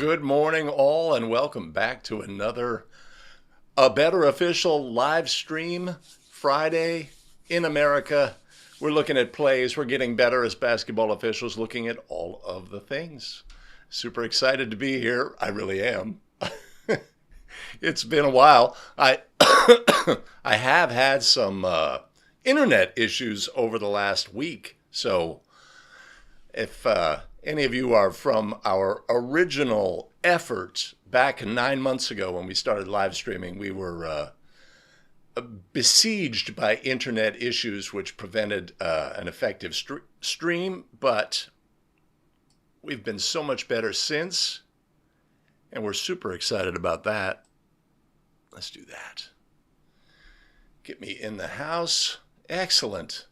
Good morning, all, and welcome back to A Better Official live stream Friday in America. We're looking at plays. We're getting better as basketball officials, looking at all of the things. Super excited to be here. I really am. It's been a while. I I have had some internet issues over the last week, so if any of you are from our original effort back 9 months ago when we started live streaming, we were besieged by internet issues which prevented an effective stream, but we've been so much better since, and we're super excited about that. Let's do that. Get me in the house. Excellent.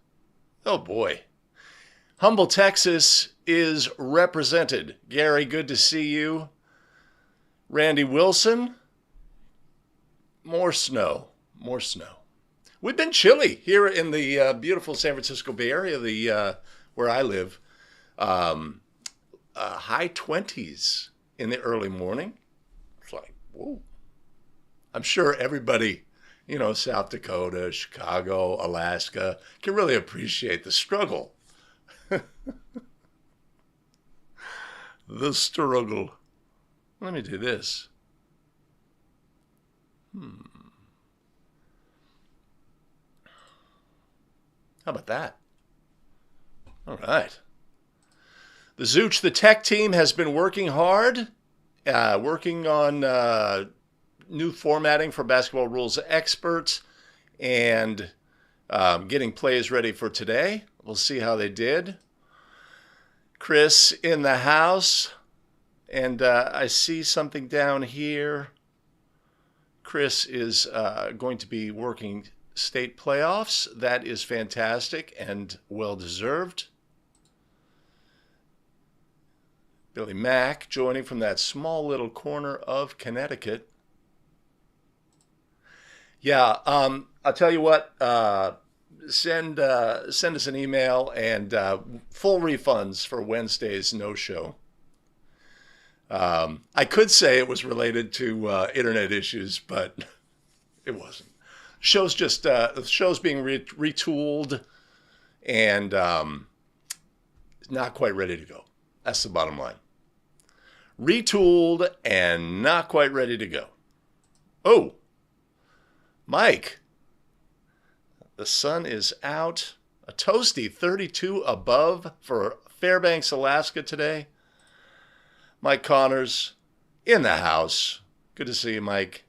Oh boy. Humble, Texas is represented. Gary, good to see you. Randy Wilson. More snow. More snow. We've been chilly here in the beautiful San Francisco Bay Area, where I live. High 20s in the early morning. It's like, whoa. I'm sure everybody, South Dakota, Chicago, Alaska, can really appreciate the struggle. The struggle. Let me do this. How about that? All right. The Zooch, the tech team, has been working hard, working on new formatting for Basketball Rules Experts and getting plays ready for today. We'll see how they did. Chris in the house. And I see something down here. Chris is going to be working state playoffs. That is fantastic and well-deserved. Billy Mack joining from that small little corner of Connecticut. Yeah, I'll tell you what. Send us an email and full refunds for Wednesday's no-show. I could say it was related to internet issues, but it wasn't. The show's being retooled and not quite ready to go. That's the bottom line. Retooled and not quite ready to go. Oh, Mike. The sun is out. A toasty 32 above for Fairbanks, Alaska today. Mike Connors in the house. Good to see you, Mike.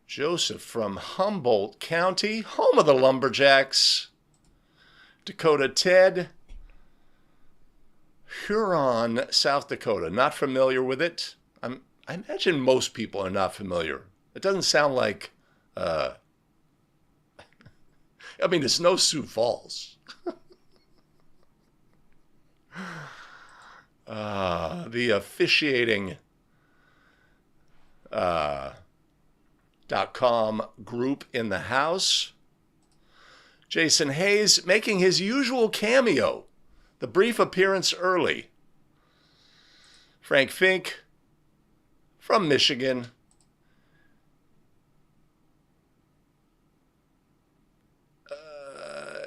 Joseph from Humboldt County, home of the Lumberjacks. Dakota Ted. Huron, South Dakota. Not familiar with it. I imagine most people are not familiar. It doesn't sound like... it's no Sioux Falls. The officiating .com group in the house. Jason Hayes making his usual cameo. The brief appearance early. Frank Fink from Michigan.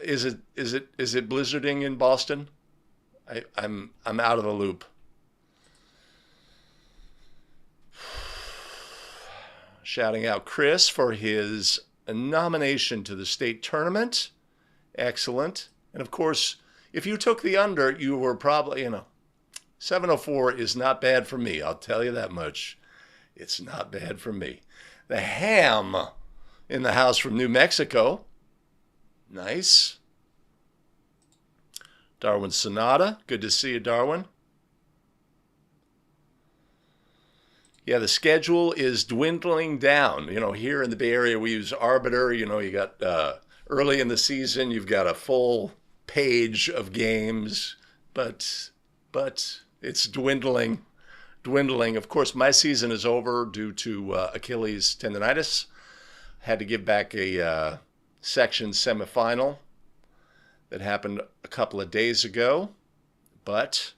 Is it blizzarding in Boston? I'm out of the loop. Shouting out Chris for his nomination to the state tournament. Excellent. And of course, if you took the under, you were probably, 704 is not bad for me. I'll tell you that much. It's not bad for me. The Ham in the house from New Mexico. Nice. Darwin Sonata. Good to see you, Darwin. Yeah, the schedule is dwindling down. Here in the Bay Area, we use Arbiter. You got early in the season, you've got a full page of games, but it's dwindling. Of course, my season is over due to Achilles tendonitis. Had to give back a section semifinal that happened a couple of days ago, but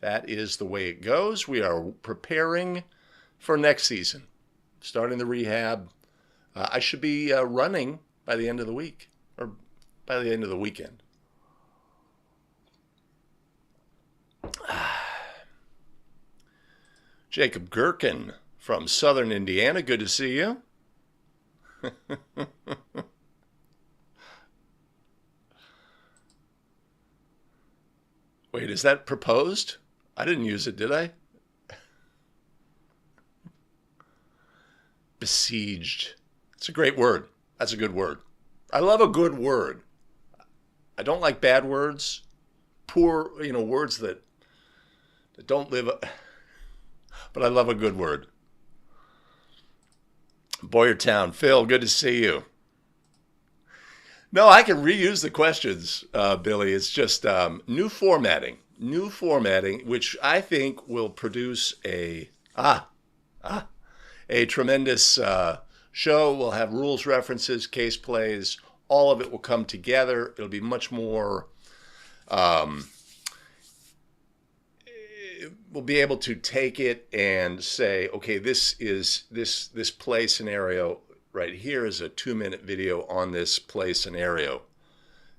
That is the way it goes. We are preparing for next season, starting the rehab. I should be running by the end of the week, or by the end of the weekend. Jacob Gherkin from Southern Indiana, good to see you. Wait, is that proposed? I didn't use it, did I? Besieged. It's a great word. That's a good word. I love a good word. I don't like bad words. Poor, words that don't live. But I love a good word. Boyertown. Phil, good to see you. No, I can reuse the questions, Billy. It's just new formatting, which I think will produce a tremendous show. We'll have rules references, case plays. All of it will come together. It'll be much more. We'll be able to take it and say, okay, this play scenario right here is a 2-minute video on this play scenario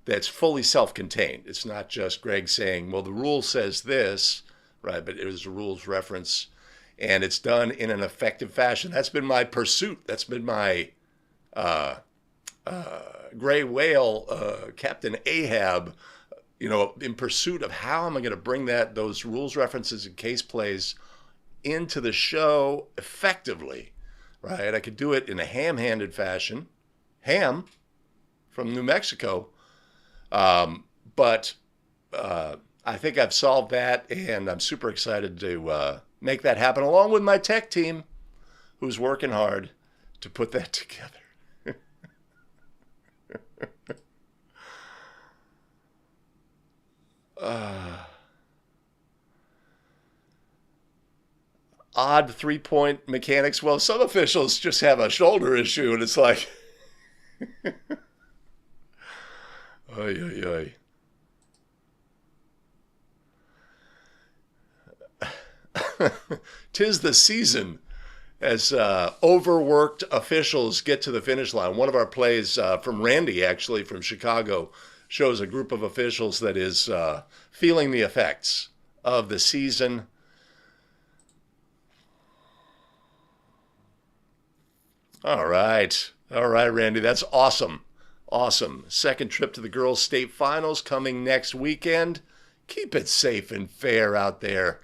that's fully self-contained. It's not just Greg saying, well, the rule says this, right? But it is a rules reference, and it's done in an effective fashion. That's been my pursuit. That's been my gray whale, Captain Ahab, in pursuit of how am I going to bring those rules references and case plays into the show effectively. Right, I could do it in a ham-handed fashion, ham from New Mexico, but I think I've solved that, and I'm super excited to make that happen, along with my tech team, who's working hard to put that together. Odd 3-point mechanics. Well, some officials just have a shoulder issue, and it's like, oy, oy, oy. 'Tis the season as overworked officials get to the finish line. One of our plays from Randy, actually, from Chicago, shows a group of officials that is feeling the effects of the season. All right, Randy, that's awesome. Second trip to the girls' state finals coming next weekend. Keep it safe and fair out there.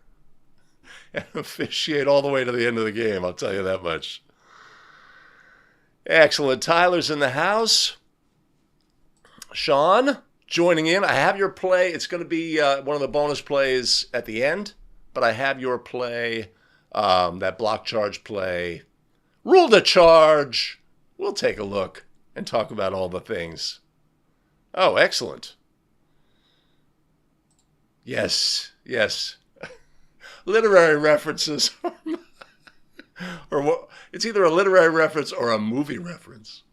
And officiate all the way to the end of the game, I'll tell you that much. Excellent. Tyler's in the house. Sean, joining in. I have your play. It's going to be one of the bonus plays at the end, but I have your play, that block charge play. Rule to charge. We'll take a look and talk about all the things. Oh, excellent. Yes. Literary references. Or it's either a literary reference or a movie reference.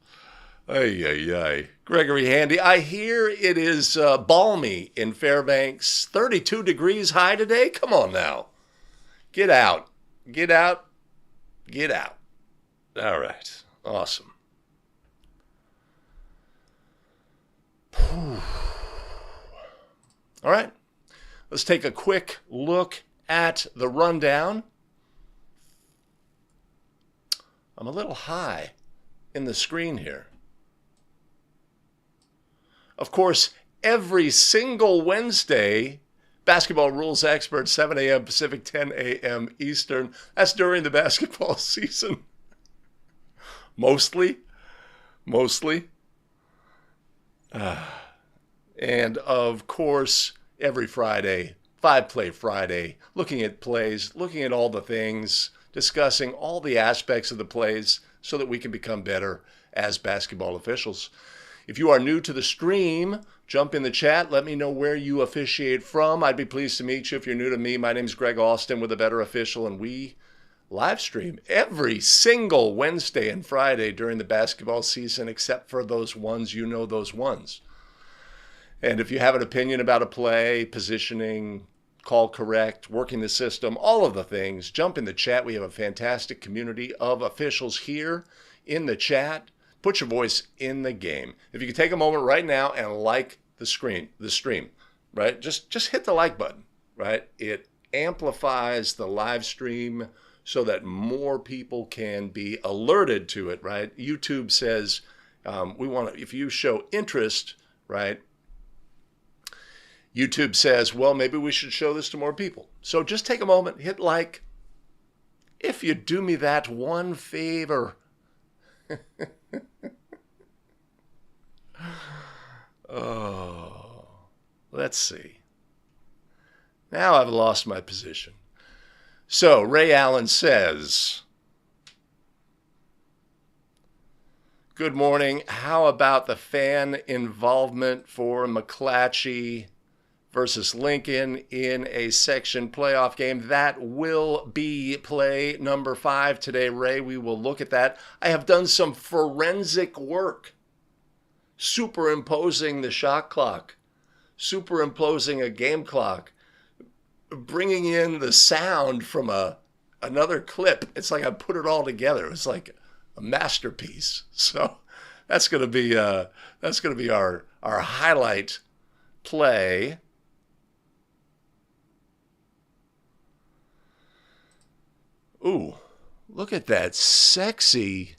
Ay. Gregory Handy, I hear it is balmy in Fairbanks. 32 degrees high today? Come on now. Get out. All right. Awesome. All right. Let's take a quick look at the rundown. I'm a little high in the screen here. Of course, every single Wednesday, basketball rules expert, 7 a.m. Pacific, 10 a.m. Eastern. That's during the basketball season. Mostly. And of course, every Friday, 5-Play Friday, looking at plays, looking at all the things, discussing all the aspects of the plays so that we can become better as basketball officials. If you are new to the stream, jump in the chat. Let me know where you officiate from. I'd be pleased to meet you. If you're new to me, my name's Greg Austin with A Better Official, and we live stream every single Wednesday and Friday during the basketball season, except for those ones, those ones. And if you have an opinion about a play, positioning, call correct, working the system, all of the things. Jump in the chat. We have a fantastic community of officials here in the chat. Put your voice in the game. If you could take a moment right now and like the stream, right? Just hit the like button, right? It amplifies the live stream so that more people can be alerted to it, right? YouTube says we want to, if you show interest, right? YouTube says, well, maybe we should show this to more people. So just take a moment, hit like. If you do me that one favor. Oh, let's see. Now I've lost my position. So Ray Allen says, good morning. How about the fan involvement for McClatchy versus Lincoln in a section playoff game? That will be play number 5 today, Ray. We will look at that. I have done some forensic work, superimposing the shot clock, superimposing a game clock, bringing in the sound from another clip. It's like I put it all together. It's like a masterpiece. So that's going to be our highlight play. Ooh, look at that sexy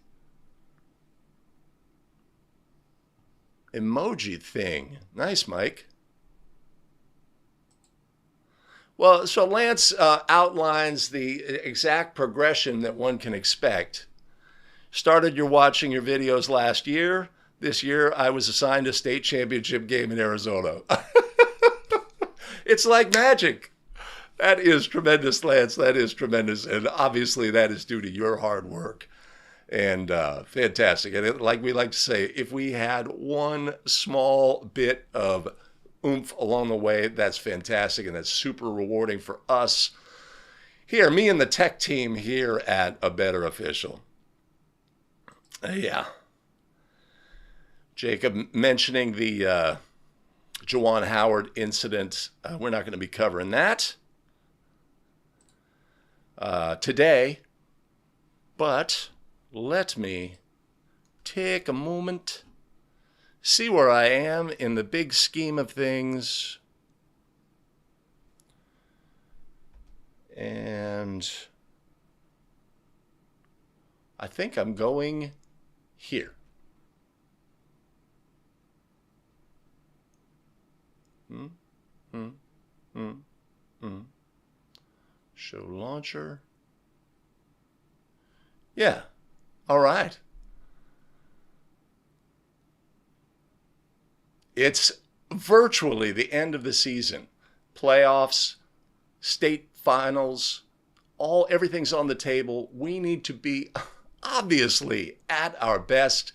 emoji thing. Nice, Mike. Well, so Lance outlines the exact progression that one can expect. Started watching your videos last year. This year, I was assigned a state championship game in Arizona. It's like magic. That is tremendous, Lance. That is tremendous. And obviously, that is due to your hard work. And fantastic. And like we like to say, if we had one small bit of oomph along the way, that's fantastic. And that's super rewarding for us here, me and the tech team here at A Better Official. Yeah. Jacob mentioning the Juwan Howard incident. We're not going to be covering that today, but let me take a moment, see where I am in the big scheme of things, and I think I'm going here. Show launcher. Yeah. All right. It's virtually the end of the season. Playoffs, state finals, everything's on the table. We need to be obviously at our best.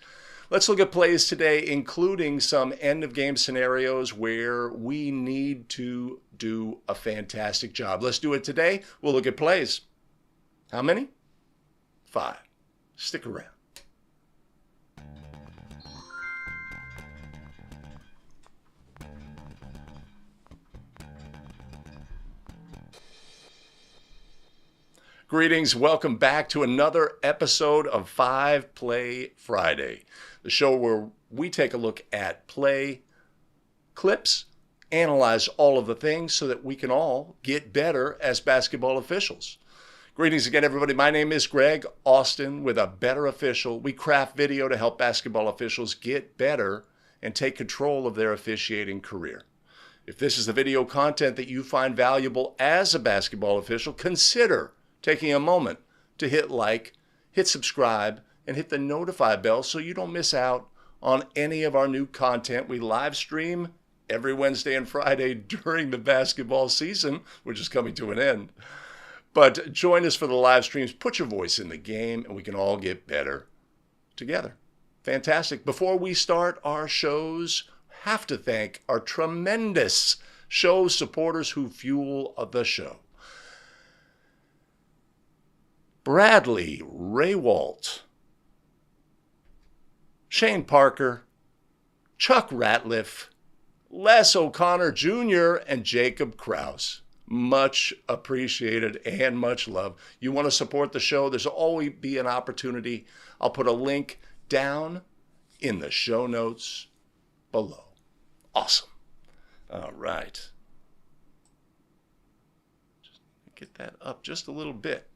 Let's look at plays today, including some end-of-game scenarios where we need to do a fantastic job. Let's do it today. We'll look at plays. How many? 5. Stick around. Greetings. Welcome back to another episode of 5 Play Friday, the show where we take a look at play clips, analyze all of the things so that we can all get better as basketball officials. Greetings again, everybody. My name is Greg Austin with A Better Official. We craft video to help basketball officials get better and take control of their officiating career. If this is the video content that you find valuable as a basketball official, consider taking a moment to hit like, hit subscribe, and hit the notify bell so you don't miss out on any of our new content. We live stream every Wednesday and Friday during the basketball season, which is coming to an end. But join us for the live streams. Put your voice in the game, and we can all get better together. Fantastic. Before we start our shows, have to thank our tremendous show supporters who fuel the show. Bradley Rehwaldt, Shane Parker, Chuck Ratliff, Les O'Connor Jr., and Jacob Krause. Much appreciated and much love. You want to support the show, there's always be an opportunity. I'll put a link down in the show notes below. Awesome. All right. Just get that up just a little bit.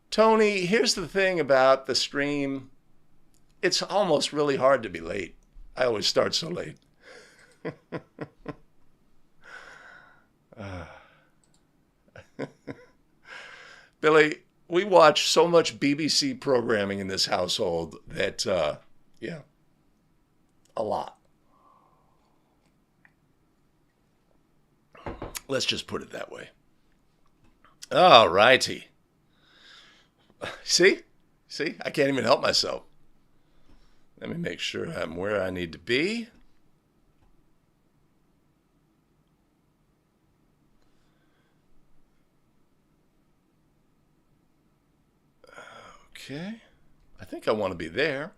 Tony, here's the thing about the stream. It's almost really hard to be late. I always start so late. Billy, we watch so much BBC programming in this household that, yeah, a lot. Let's just put it that way. All righty. See? I can't even help myself. Let me make sure I'm where I need to be. Okay. I think I want to be there.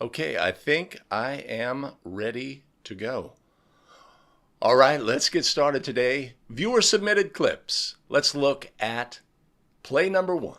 Okay, I think I am ready to go. All right, let's get started today. Viewer submitted clips. Let's look at play number 1.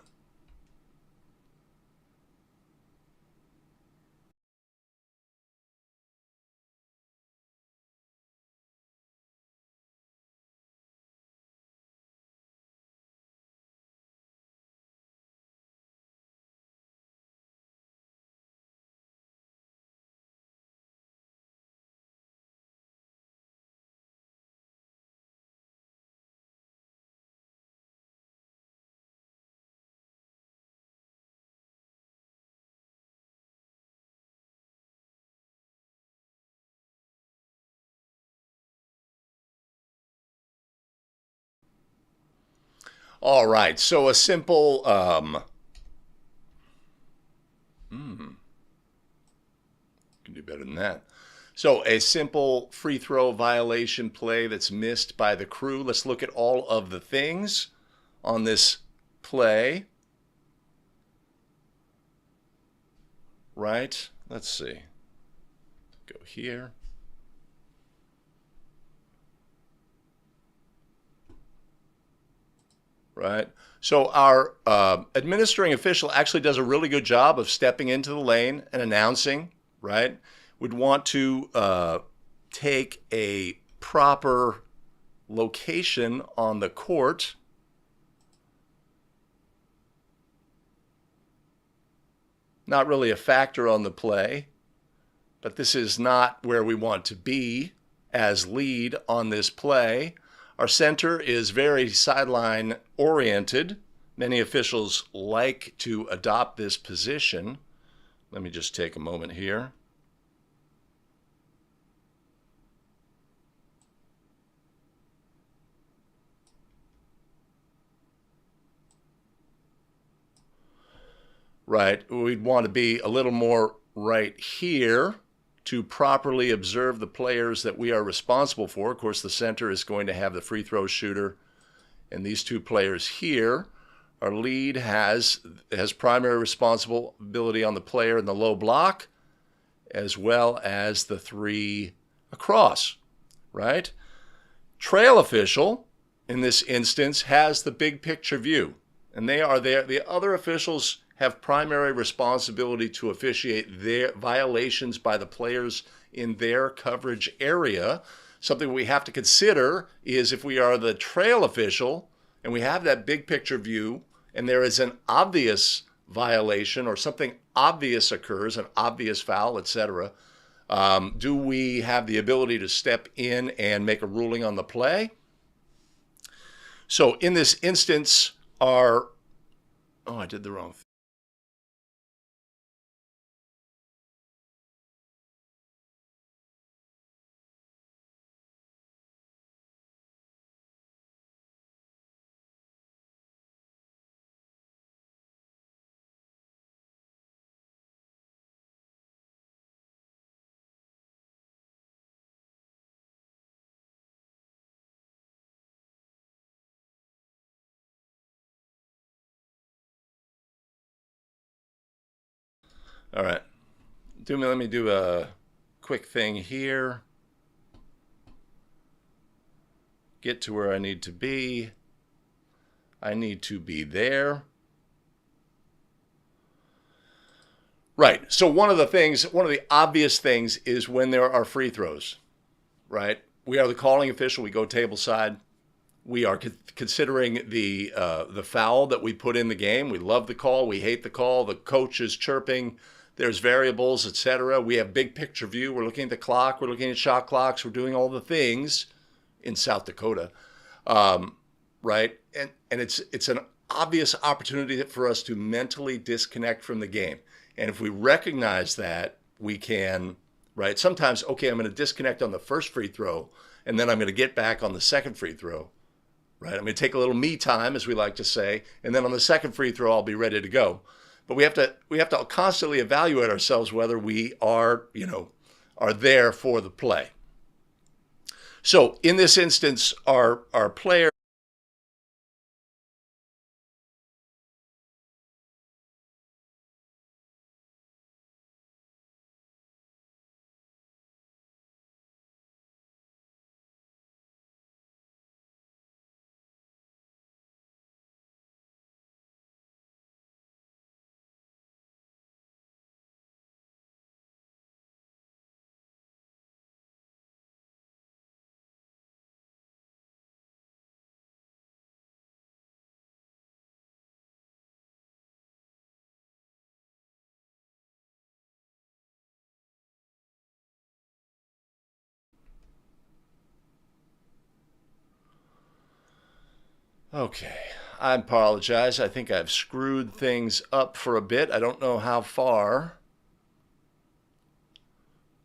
All right, so a simple can do better than that. So a simple free throw violation play that's missed by the crew. Let's look at all of the things on this play. Right? Let's see. Go here. Right? So our administering official actually does a really good job of stepping into the lane and announcing, right? Would want to take a proper location on the court. Not really a factor on the play, but this is not where we want to be as lead on this play. Our center is very sideline oriented. Many officials like to adopt this position. Let me just take a moment here. Right, we'd want to be a little more right here to properly observe the players that we are responsible for. Of course, the center is going to have the free throw shooter and these two players here. Our lead has primary responsibility on the player in the low block as well as the 3 across, right? Trail official, in this instance, has the big picture view, and they are there. The other officials have primary responsibility to officiate their violations by the players in their coverage area. Something we have to consider is if we are the trail official and we have that big picture view and there is an obvious violation or something obvious occurs, an obvious foul, etc., do we have the ability to step in and make a ruling on the play? So in this instance, I did the wrong thing. All right. Let me do a quick thing here. Get to where I need to be. I need to be there. Right. So one of the obvious things is when there are free throws, right? We are the calling official. We go tableside. We are considering the foul that we put in the game. We love the call. We hate the call. The coach is chirping. There's variables, etc. We have big picture view. We're looking at the clock. We're looking at shot clocks. We're doing all the things in South Dakota, right? And it's an obvious opportunity for us to mentally disconnect from the game. And if we recognize that, we can, right? Sometimes, okay, I'm going to disconnect on the first free throw, and then I'm going to get back on the second free throw, right? I'm going to take a little me time, as we like to say, and then on the second free throw, I'll be ready to go. But we have to constantly evaluate ourselves whether we are there for the play. So in this instance, our player. Okay, I apologize. I think I've screwed things up for a bit. I don't know how far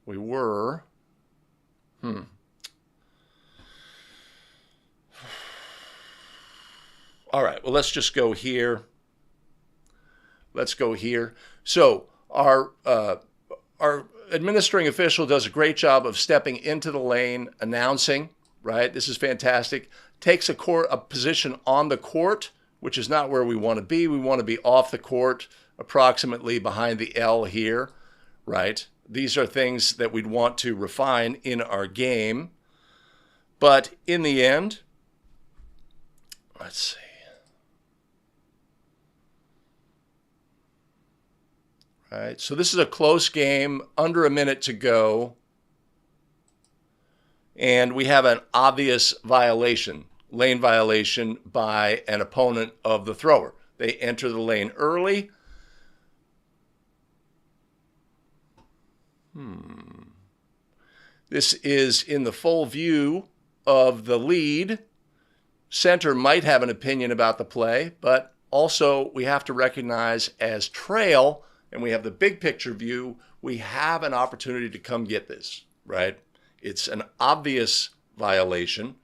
we were. All right, well, let's just go here. Let's go here. So our administering official does a great job of stepping into the lane, announcing, right? This is fantastic. Takes a position on the court, which is not where we want to be. We want to be off the court, approximately behind the L here, right? These are things that we'd want to refine in our game. But in the end, let's see. All right, so this is a close game, under a minute to go. And we have an obvious violation, lane violation by an opponent of the thrower. They enter the lane early. This is in the full view of the lead. Center might have an opinion about the play, but also we have to recognize as trail, and we have the big picture view, we have an opportunity to come get this, right? It's an obvious violation.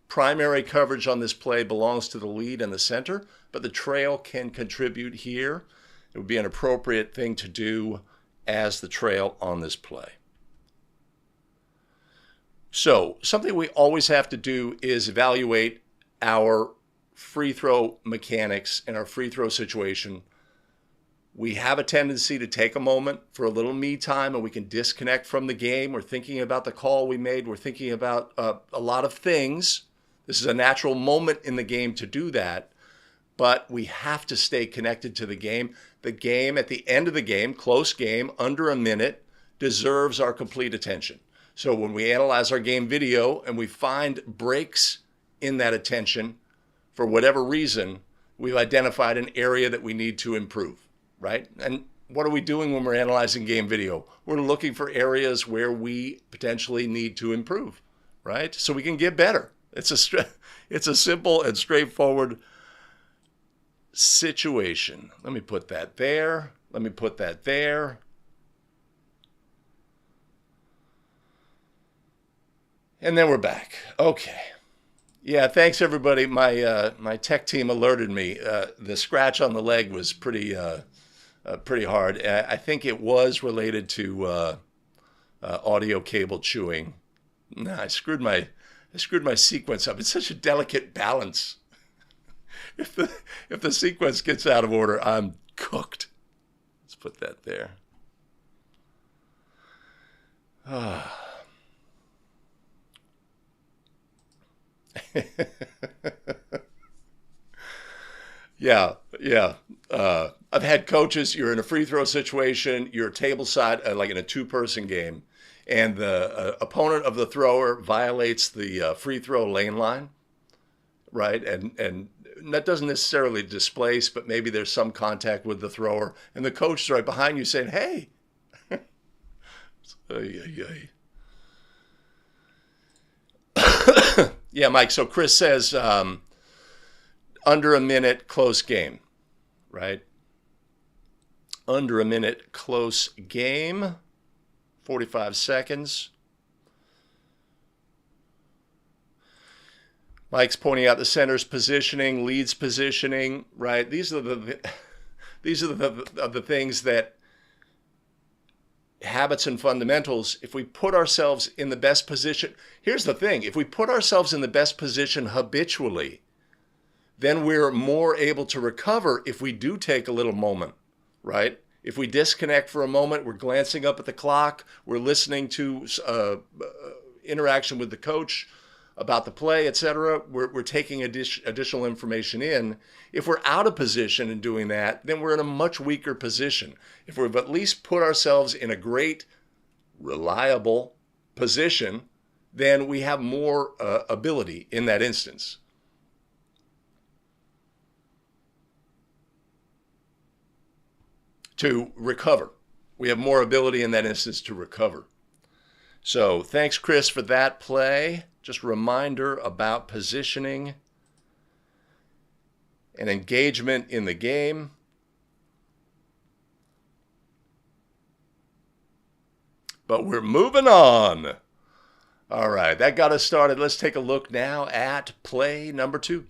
Primary coverage on this play belongs to the lead and the center, but the trail can contribute here. It would be an appropriate thing to do as the trail on this play. So something we always have to do is evaluate our free throw mechanics and our free throw situation. We have a tendency to take a moment for a little me time, and we can disconnect from the game. We're thinking about the call we made. We're thinking about a lot of things. This is a natural moment in the game to do that, but we have to stay connected to the game. The game, at the end of the game, close game, under a minute, deserves our complete attention. So when we analyze our game video and we find breaks in that attention, for whatever reason, we've identified an area that we need to improve, right? And what are we doing when we're analyzing game video? We're looking for areas where we potentially need to improve, right? So we can get better. It's a simple and straightforward situation. Let me put that there. Let me put that there. And then we're back. Okay. Yeah, thanks everybody. My tech team alerted me. The scratch on the leg was pretty hard. I think it was related to audio cable chewing. Nah, I screwed my sequence up. It's such a delicate balance. If the sequence gets out of order, I'm cooked. Let's put that there. Yeah. I've had coaches, you're in a free throw situation, you're table side, like in a two-person game, and the opponent of the thrower violates the free throw lane line, right? And that doesn't necessarily displace, but maybe there's some contact with the thrower, and the coach is right behind you saying, hey. Yeah, Mike, so Chris says under a minute, close game, right? Under a minute, close game, 45 seconds. Mike's pointing out the center's positioning, leads positioning, right? These are the things that habits and fundamentals. If we put ourselves in the best position, here's the thing: if we put ourselves in the best position habitually, then we're more able to recover if we do take a little moment, right? If we disconnect for a moment, we're glancing up at the clock, we're listening to interaction with the coach about the play, etc. We're taking additional information in. If we're out of position in doing that, then we're in a much weaker position. If we've at least put ourselves in a great, reliable position, then we have more ability in that instance. To recover. We have more ability in that instance to recover. So thanks, Chris, for that play. Just a reminder about positioning and engagement in the game. But we're moving on. All right, that got us started. Let's take a look now at play number 2.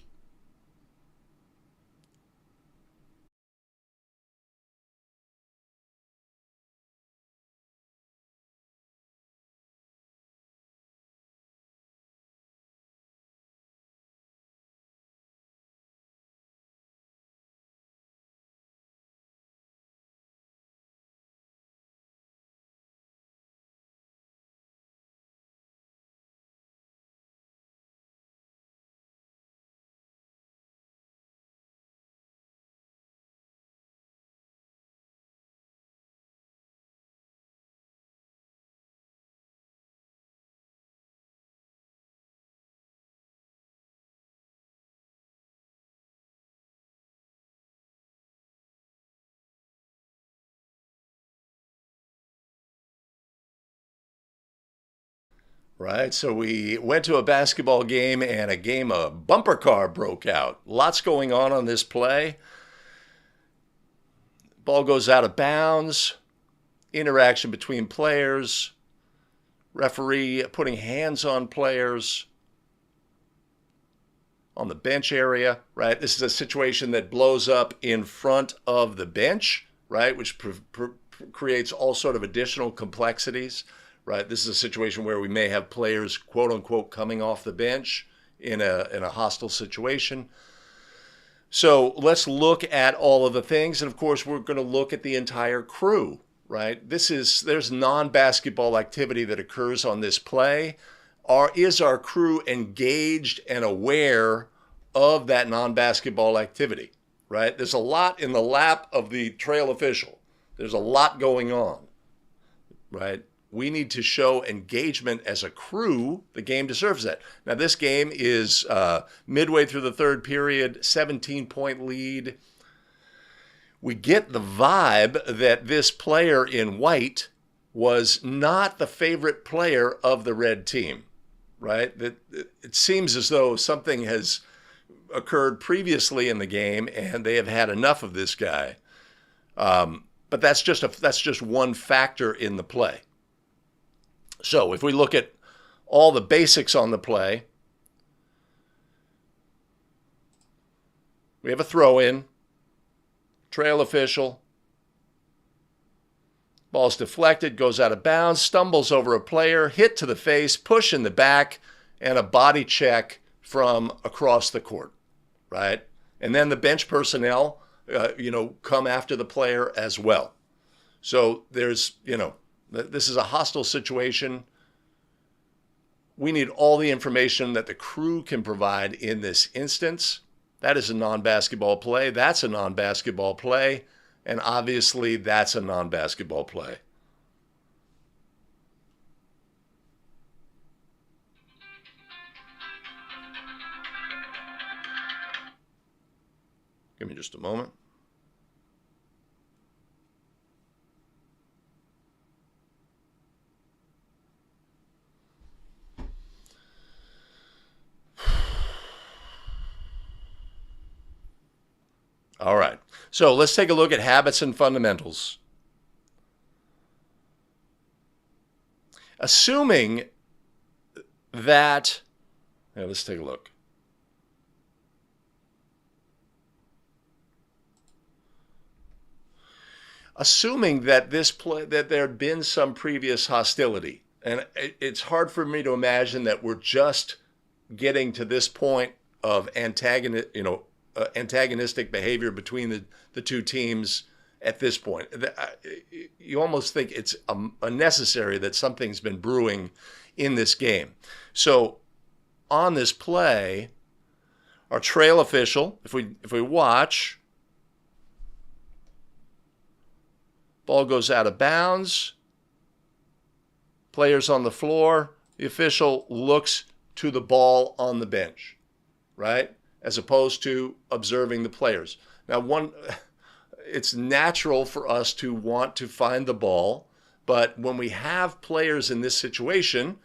Right, so we went to a basketball game and a bumper car broke out. Lots going on this play. Ball goes out of bounds. Interaction between players. Referee putting hands on players on the bench area, right? This is a situation that blows up in front of the bench, right? Which creates all sort of additional complexities. Right, this is a situation where we may have players, quote unquote, coming off the bench in a hostile situation. So let's look at all of the things, and of course, we're going to look at the entire crew. Right, there's non-basketball activity that occurs on this play. Is our crew engaged and aware of that non-basketball activity? Right, there's a lot in the lap of the trail official. There's a lot going on. Right. We need to show engagement as a crew. The game deserves that. Now, this game is midway through the third period, 17-point lead. We get the vibe that this player in white was not the favorite player of the red team, right? It seems as though something has occurred previously in the game and they have had enough of this guy. But that's just one factor in the play. So if we look at all the basics on the play, we have a throw-in, trail official, ball's deflected, goes out of bounds, stumbles over a player, hit to the face, push in the back, and a body check from across the court, right? And then the bench personnel, come after the player as well. So there's, this is a hostile situation. We need all the information that the crew can provide in this instance. That is a non-basketball play. That's a non-basketball play. And obviously, that's a non-basketball play. Give me just a moment. All right, so let's take a look at habits and fundamentals. Assuming that, let's take a look. Assuming that that there had been some previous hostility, and it's hard for me to imagine that we're just getting to this point of antagonistic behavior between the two teams at this point. You almost think it's unnecessary that something's been brewing in this game. So on this play, our trail official, if we watch, ball goes out of bounds, players on the floor, the official looks to the ball on the bench, right? As opposed to observing the players. Now, it's natural for us to want to find the ball, but when we have players in this situation,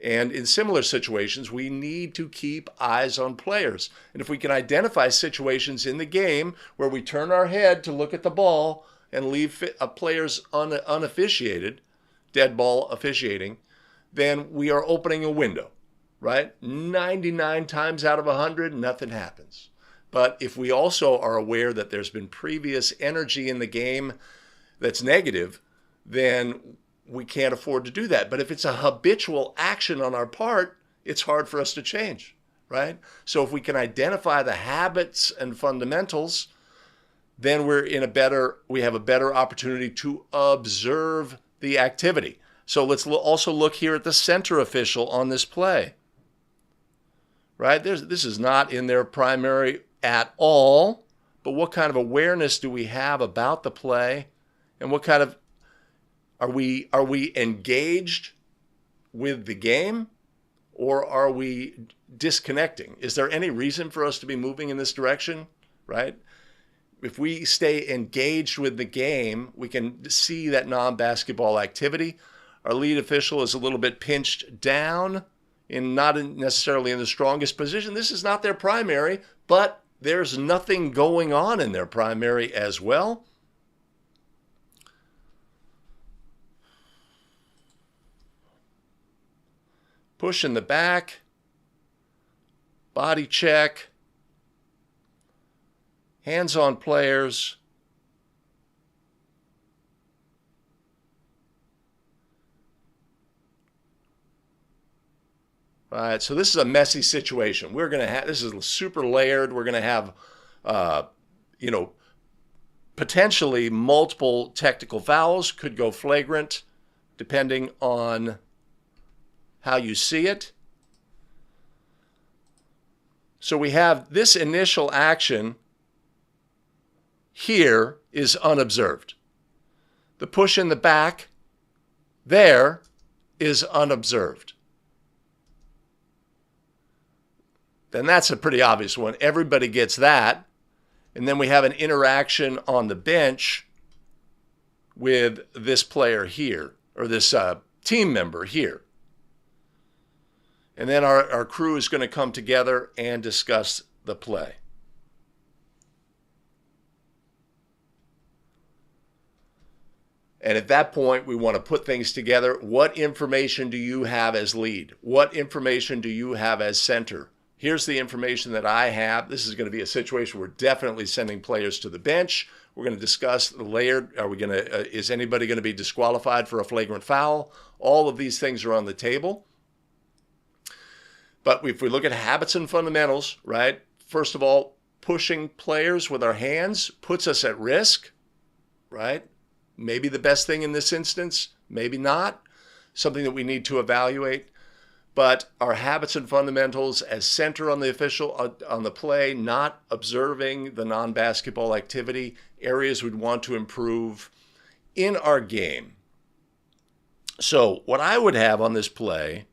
and in similar situations, we need to keep eyes on players. And if we can identify situations in the game where we turn our head to look at the ball and leave players unofficiated, dead ball officiating, then we are opening a window, right? 99 times out of 100, nothing happens. But if we also are aware that there's been previous energy in the game that's negative, then we can't afford to do that. But if it's a habitual action on our part, it's hard for us to change, right? So if we can identify the habits and fundamentals, then we have a better opportunity to observe the activity. So let's also look here at the center official on this play, right? This is not in their primary at all, but what kind of awareness do we have about the play, and what kind of are we engaged with the game, or are we disconnecting? Is there any reason for us to be moving in this direction, right? If we stay engaged with the game, we can see that non-basketball activity. Our lead official is a little bit pinched down, not necessarily in the strongest position. This is not their primary, but there's nothing going on in their primary as well. Push in the back, body check, hands on players. All right, so this is a messy situation. This is super layered. We're going to have, potentially multiple technical fouls, could go flagrant, depending on how you see it. So we have this initial action here is unobserved. The push in the back there is unobserved. Then that's a pretty obvious one. Everybody gets that. And then we have an interaction on the bench with this player here, or this team member here. And then our crew is going to come together and discuss the play. And at that point, we want to put things together. What information do you have as lead? What information do you have as center? Here's the information that I have. This is going to be a situation where we're definitely sending players to the bench. We're going to discuss the layered. Is anybody going to be disqualified for a flagrant foul? All of these things are on the table. But if we look at habits and fundamentals, right? First of all, pushing players with our hands puts us at risk, right? maybe the best thing in this instance, maybe not. Something that we need to evaluate. But our habits and fundamentals as center on the play, not observing the non-basketball activity, areas we'd want to improve in our game. So what I would have on this play,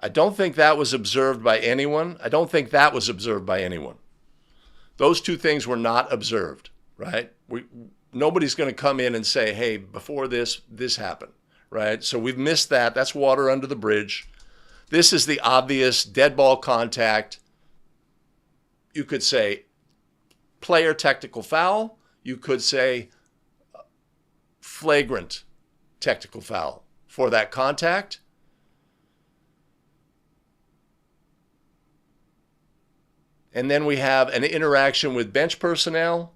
I don't think that was observed by anyone. I don't think that was observed by anyone. Those two things were not observed, right? Nobody's going to come in and say, hey, before this happened, right? So we've missed that. That's water under the bridge. This is the obvious dead ball contact. You could say player technical foul. You could say flagrant technical foul for that contact. And then we have an interaction with bench personnel.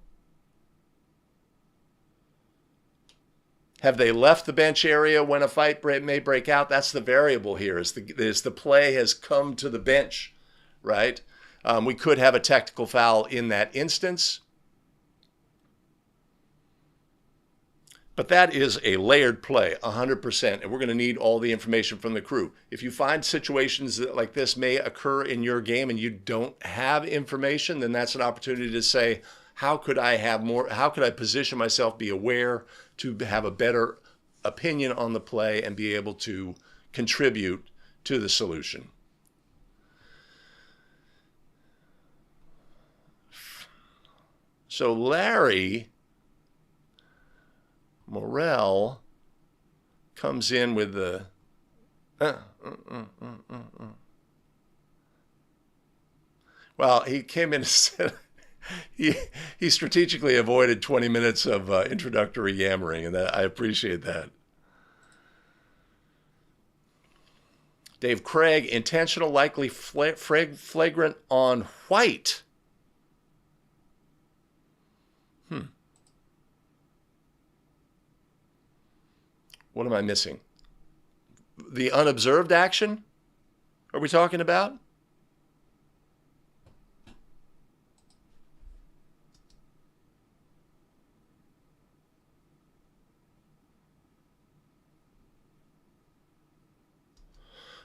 Have they left the bench area when a fight may break out? That's the variable here, is the play has come to the bench, right? We could have a technical foul in that instance. But that is a layered play, 100%, and we're going to need all the information from the crew. If you find situations that like this may occur in your game and you don't have information, then that's an opportunity to say, how could I have more? How could I position myself, be aware, to have a better opinion on the play and be able to contribute to the solution? So Larry Morrell comes in with the well, he came in and said he strategically avoided 20 minutes of introductory yammering, and I appreciate that. Dave Craig, intentional, likely flagrant on White. What am I missing? The unobserved action? Are we talking about?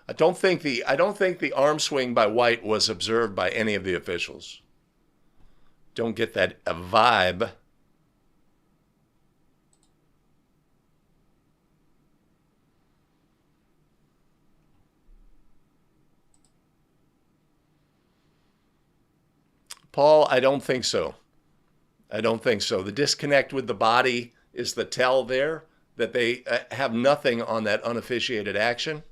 I don't think the arm swing by White was observed by any of the officials. Don't get that vibe. Paul, I don't think so. I don't think so. The disconnect with the body is the tell there, that they have nothing on that unofficiated action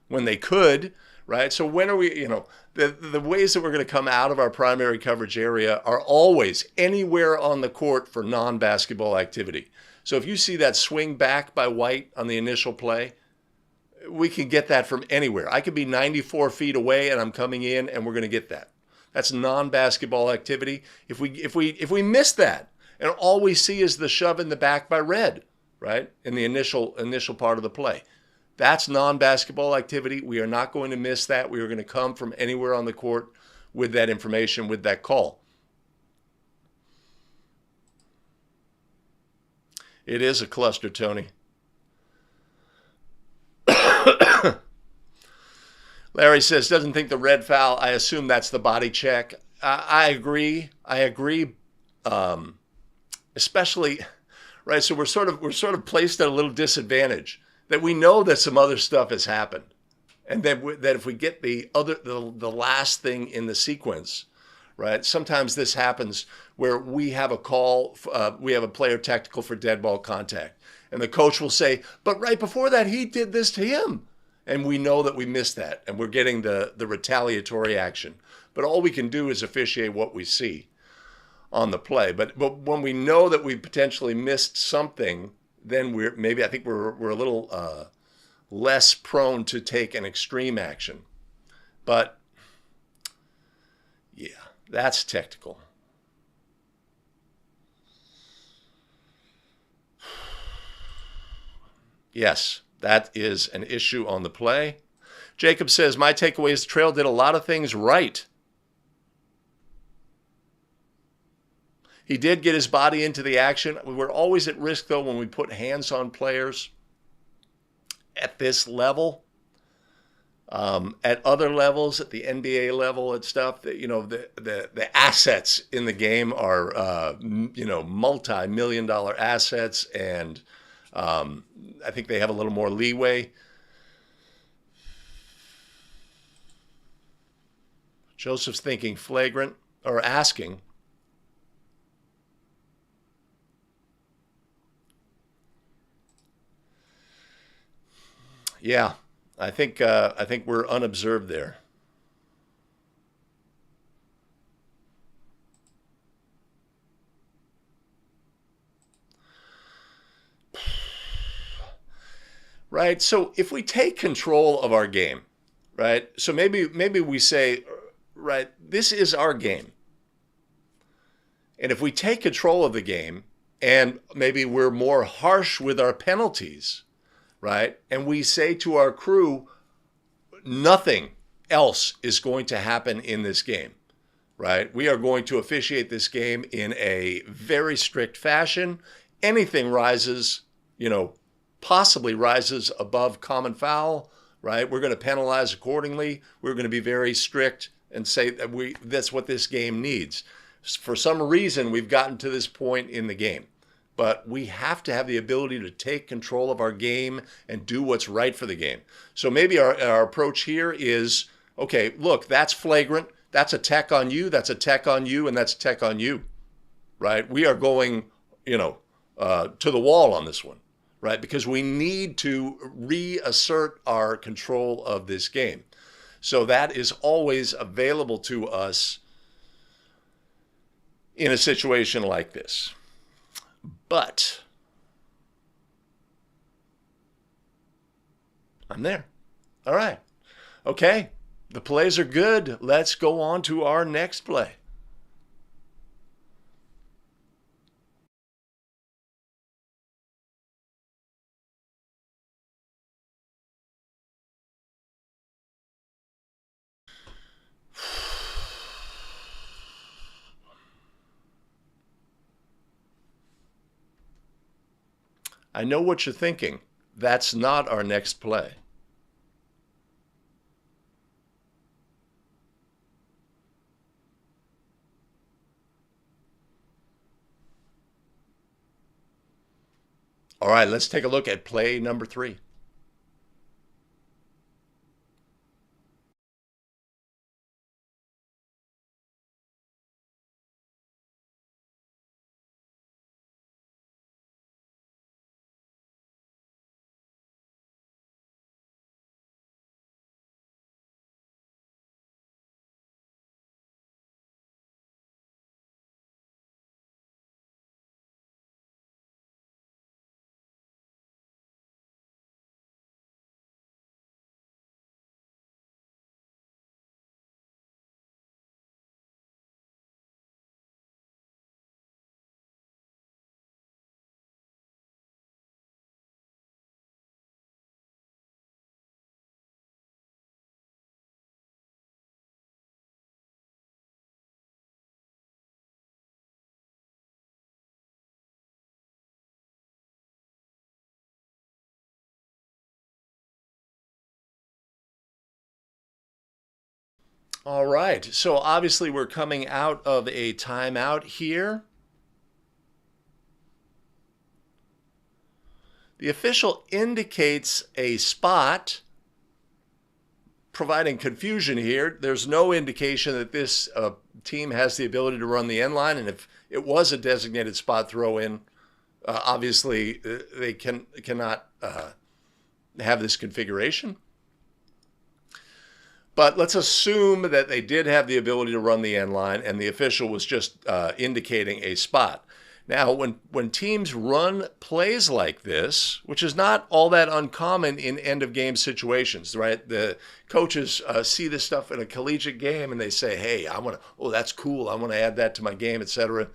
when they could, right? So when are we, the ways that we're going to come out of our primary coverage area are always anywhere on the court for non-basketball activity. So if you see that swing back by White on the initial play, we can get that from anywhere. I could be 94 feet away and I'm coming in and we're going to get that. That's non-basketball activity. If we miss that and all we see is the shove in the back by Red, right, in the initial part of the play, that's non-basketball activity. We are not going to miss that. We are going to come from anywhere on the court with that information, with that call. It is a cluster, Tony. Larry says, doesn't think the red foul. I assume that's the body check. I agree. Especially, right? So we're sort of placed at a little disadvantage that we know that some other stuff has happened, and that if we get the last thing in the sequence, right? Sometimes this happens where we have a call, we have a player technical for dead ball contact, and the coach will say, but right before that he did this to him. And we know that we missed that, and we're getting the retaliatory action. But all we can do is officiate what we see on the play. But when we know that we potentially missed something, then I think we're a little less prone to take an extreme action. But yeah, that's technical. Yes. That is an issue on the play. Jacob says, my takeaway is the Trail did a lot of things right He did get his body into the action. We're always at risk, though, when we put hands on players at this level. At other levels, at the NBA level and stuff, that the assets in the game are multi-million-dollar assets, and I think they have a little more leeway. Joseph's thinking flagrant, or asking. Yeah, I think we're unobserved there. Right? So if we take control of our game, right? So maybe we say, right, this is our game. And if we take control of the game, and maybe we're more harsh with our penalties, right? And we say to our crew, nothing else is going to happen in this game, right? We are going to officiate this game in a very strict fashion. Anything rises, possibly rises above common foul, right? We're going to penalize accordingly. We're going to be very strict and say that that's what this game needs. For some reason, we've gotten to this point in the game. But we have to have the ability to take control of our game and do what's right for the game. So maybe our approach here is, okay, look, that's flagrant. That's a tech on you. That's a tech on you. And that's a tech on you, right? We are going, to the wall on this one, right? Because we need to reassert our control of this game. So that is always available to us in a situation like this. But I'm there. All right. Okay. The plays are good. Let's go on to our next play. I know what you're thinking. That's not our next play. All right, let's take a look at play number 3. All right, so obviously we're coming out of a timeout here. The official indicates a spot, providing confusion here. There's no indication that this team has the ability to run the end line, and if it was a designated spot throw in, obviously they cannot have this configuration. But let's assume that they did have the ability to run the end line, and the official was just indicating a spot. Now, when teams run plays like this, which is not all that uncommon in end-of-game situations, right? The coaches see this stuff in a collegiate game, and they say, hey, that's cool. I want to add that to my game, etc.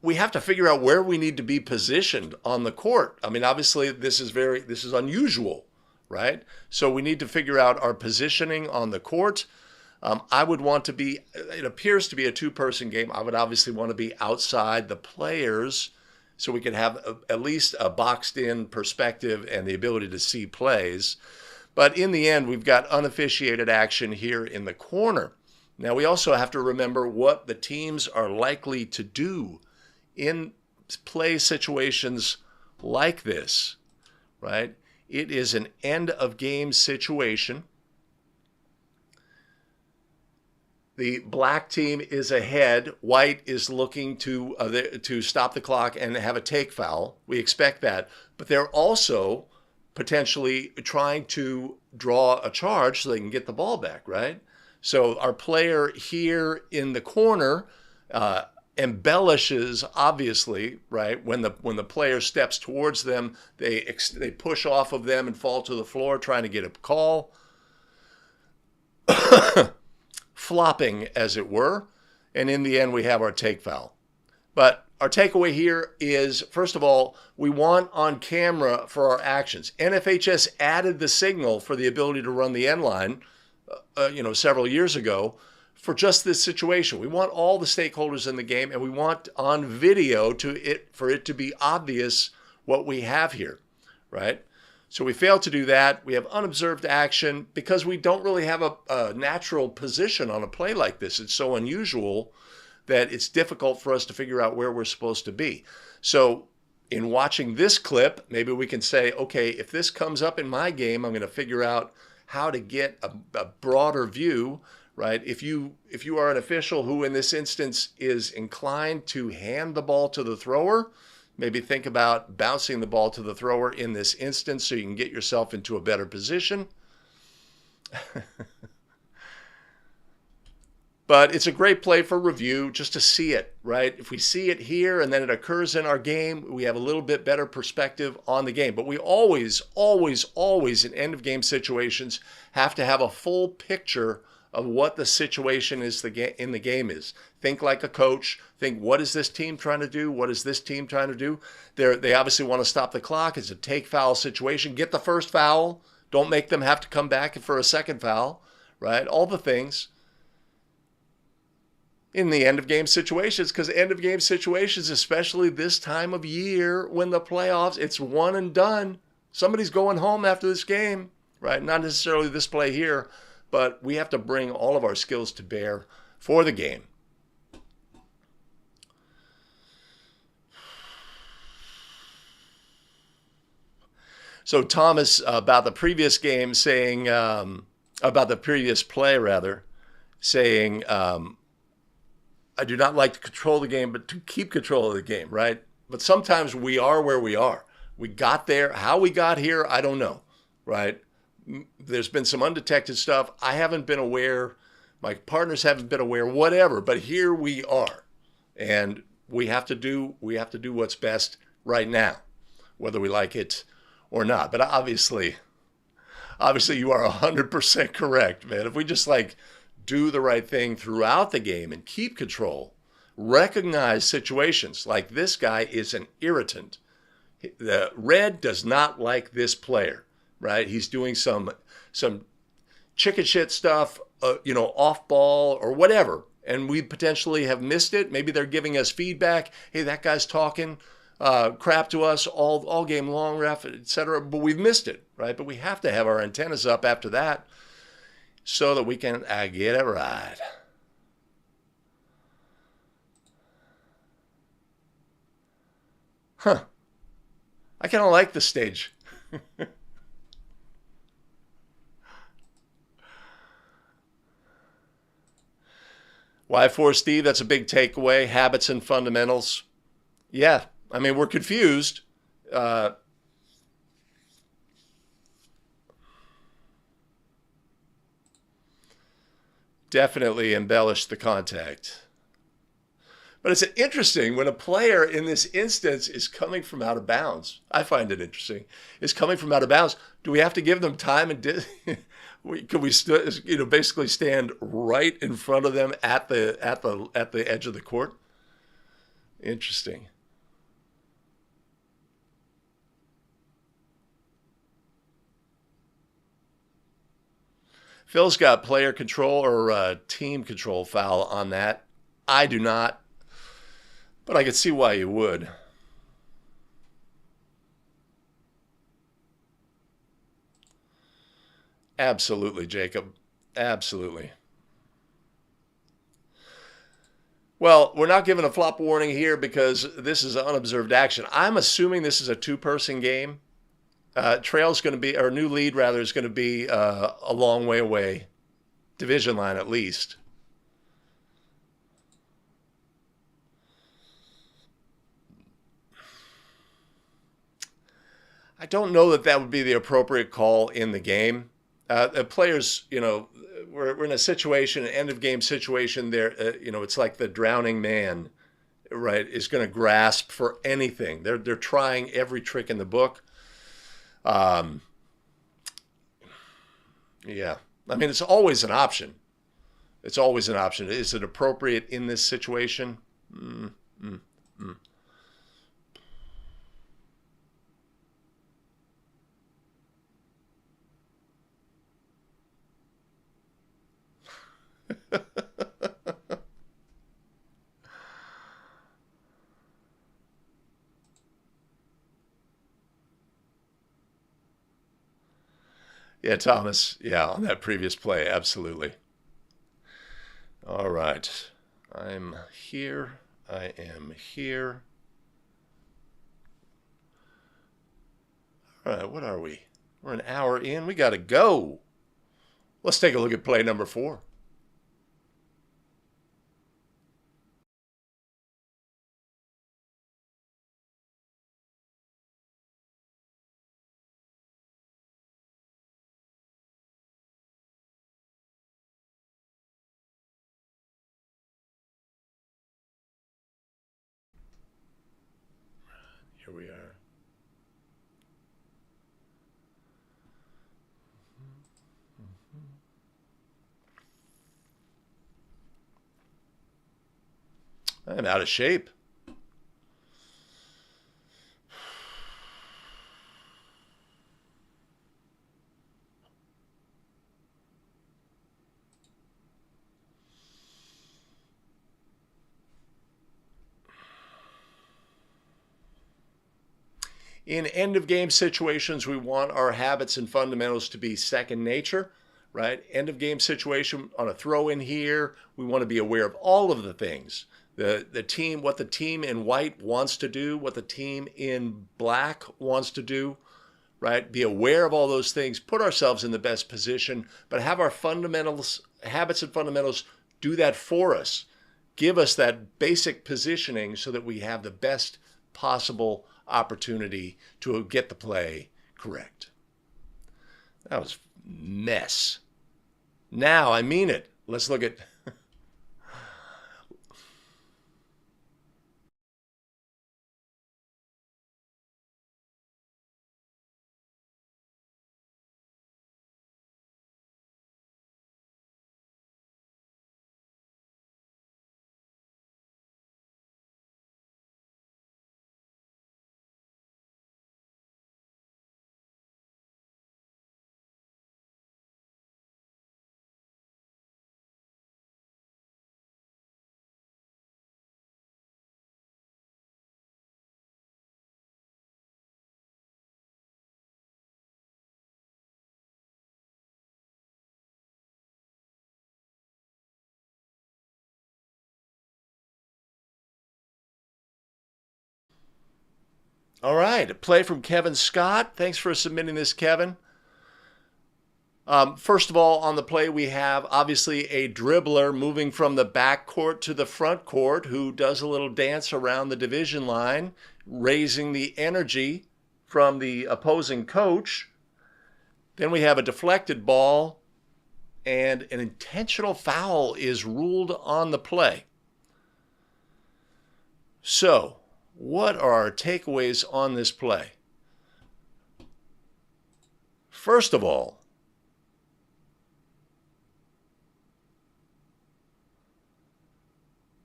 We have to figure out where we need to be positioned on the court. I mean, obviously, this is unusual, right? So we need to figure out our positioning on the court. I would want to be, it appears to be a two-person game. I would obviously want to be outside the players so we could have at least a boxed-in perspective and the ability to see plays. But in the end, we've got unofficiated action here in the corner. Now, we also have to remember what the teams are likely to do in play situations like this, right? It is an end-of-game situation. The black team is ahead. White is looking to stop the clock and have a take foul. We expect that. But they're also potentially trying to draw a charge so they can get the ball back, right? So our player here in the corner embellishes, obviously, right? When the player steps towards them, they push off of them and fall to the floor trying to get a call. Flopping, as it were, and in the end we have our take foul. But our takeaway here is, first of all, we want on camera for our actions. NFHS added the signal for the ability to run the end line, several years ago for just this situation. We want all the stakeholders in the game, and we want on video for it to be obvious what we have here, right? So we failed to do that. We have unobserved action because we don't really have a natural position on a play like this. It's so unusual that it's difficult for us to figure out where we're supposed to be. So in watching this clip, maybe we can say, okay, if this comes up in my game, I'm going to figure out how to get a broader view, right? If you are an official who in this instance is inclined to hand the ball to the thrower, maybe think about bouncing the ball to the thrower in this instance so you can get yourself into a better position. But it's a great play for review just to see it, right? If we see it here and then it occurs in our game, we have a little bit better perspective on the game. But we always, always, always in end-of-game situations have to have a full picture of what the situation is in the game is. Think like a coach. Think, what is this team trying to do? What is this team trying to do? They obviously want to stop the clock. It's a take foul situation. Get the first foul. Don't make them have to come back for a second foul, right? All the things in the end-of-game situations, because end-of-game situations, especially this time of year when the playoffs, it's one and done. Somebody's going home after this game, right? Not necessarily this play here, but we have to bring all of our skills to bear for the game. So Thomas, about the previous game, saying, about the previous play, rather, saying, I do not like to control the game, but to keep control of the game, right? But sometimes we are where we are. We got there. How we got here, I don't know, right? There's been some undetected stuff. I haven't been aware. My partners haven't been aware, whatever. But here we are. And we have to do what's best right now, whether we like it or not. But obviously you are 100% correct, man. If we just do the right thing throughout the game and keep control, recognize situations like this guy is an irritant. The red does not like this player, right? He's doing some chicken shit stuff, off ball or whatever. And we potentially have missed it. Maybe they're giving us feedback. Hey, that guy's talking crap to us all game long, ref, etc. But we've missed it, right? But we have to have our antennas up after that so that we can get it right. Huh. I kind of like the stage. Y4 Steve, that's a big takeaway. Habits and fundamentals. Yeah, I mean, we're confused. Definitely embellish the contact. But it's interesting when a player in this instance is coming from out of bounds. I find it interesting. Is coming from out of bounds. Do we have to give them time and could we basically stand right in front of them at the edge of the court? Interesting. Phil's got player control or team control foul on that. I do not, but I could see why you would. Absolutely, Jacob. Absolutely. Well, we're not given a flop warning here because this is unobserved action. I'm assuming this is a two-person game. Trail's going to be, or new lead rather, is going to be a long way away. Division line at least. I don't know that that would be the appropriate call in the game. The players, we're in a situation, an end of game situation there, it's like the drowning man, right, is going to grasp for anything. They're trying every trick in the book. Yeah. I mean, it's always an option. It's always an option. Is it appropriate in this situation? Yeah, Thomas. Yeah, on that previous play, absolutely. All right. I'm here. I am here. All right, what are we? We're an hour in. We got to go. Let's take a look at play number 4. Here we are. I'm out of shape. In end of game situations, we want our habits and fundamentals to be second nature, right? End of game situation on a throw in here, we want to be aware of all of the things. The team, what the team in white wants to do, what the team in black wants to do, right? Be aware of all those things, put ourselves in the best position, but have our fundamentals, habits and fundamentals do that for us. Give us that basic positioning so that we have the best possible opportunity to get the play correct. That was mess. Now, I mean it. Let's look at... All right, a play from Kevin Scott. Thanks for submitting this, Kevin. First of all, on the play, we have obviously a dribbler moving from the back court to the front court who does a little dance around the division line, raising the energy from the opposing coach. Then we have a deflected ball, and an intentional foul is ruled on the play. So, what are our takeaways on this play? First of all,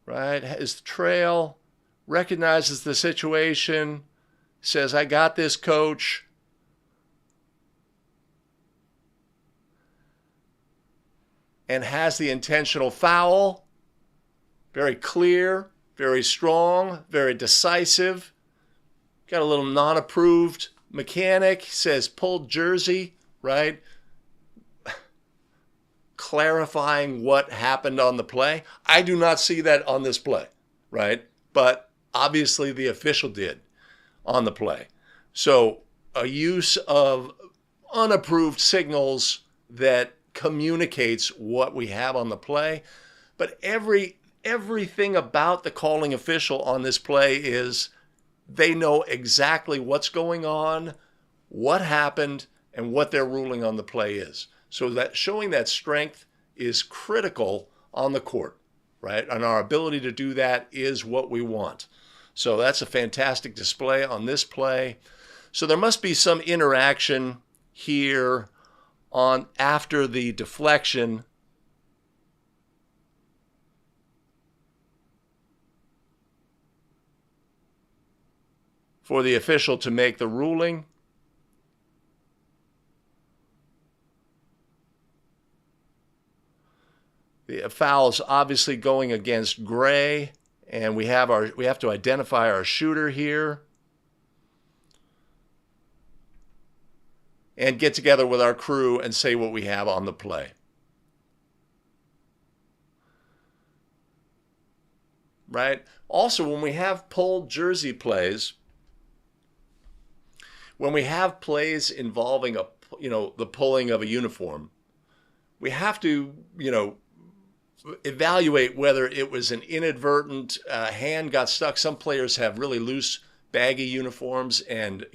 right, his trail recognizes the situation, says, I got this, coach. and has the intentional foul. Very clear, very strong, very decisive. Got a little non-approved mechanic, says pulled jersey, right? Clarifying what happened on the play. I do not see that on this play, right? But obviously the official did on the play. So a use of unapproved signals that communicates what we have on the play. But everything about the calling official on this play is they know exactly what's going on, what happened, and what their ruling on the play is. So that showing that strength is critical on the court, right? And our ability to do that is what we want. So that's a fantastic display on this play. So there must be some interaction here on after the deflection. For the official to make the ruling. The foul's obviously going against Gray, and we have to identify our shooter here and get together with our crew and say what we have on the play. Right? Also, when we have pulled jersey plays, when we have plays involving the pulling of a uniform, we have to, evaluate whether it was an inadvertent hand got stuck. Some players have really loose, baggy uniforms, and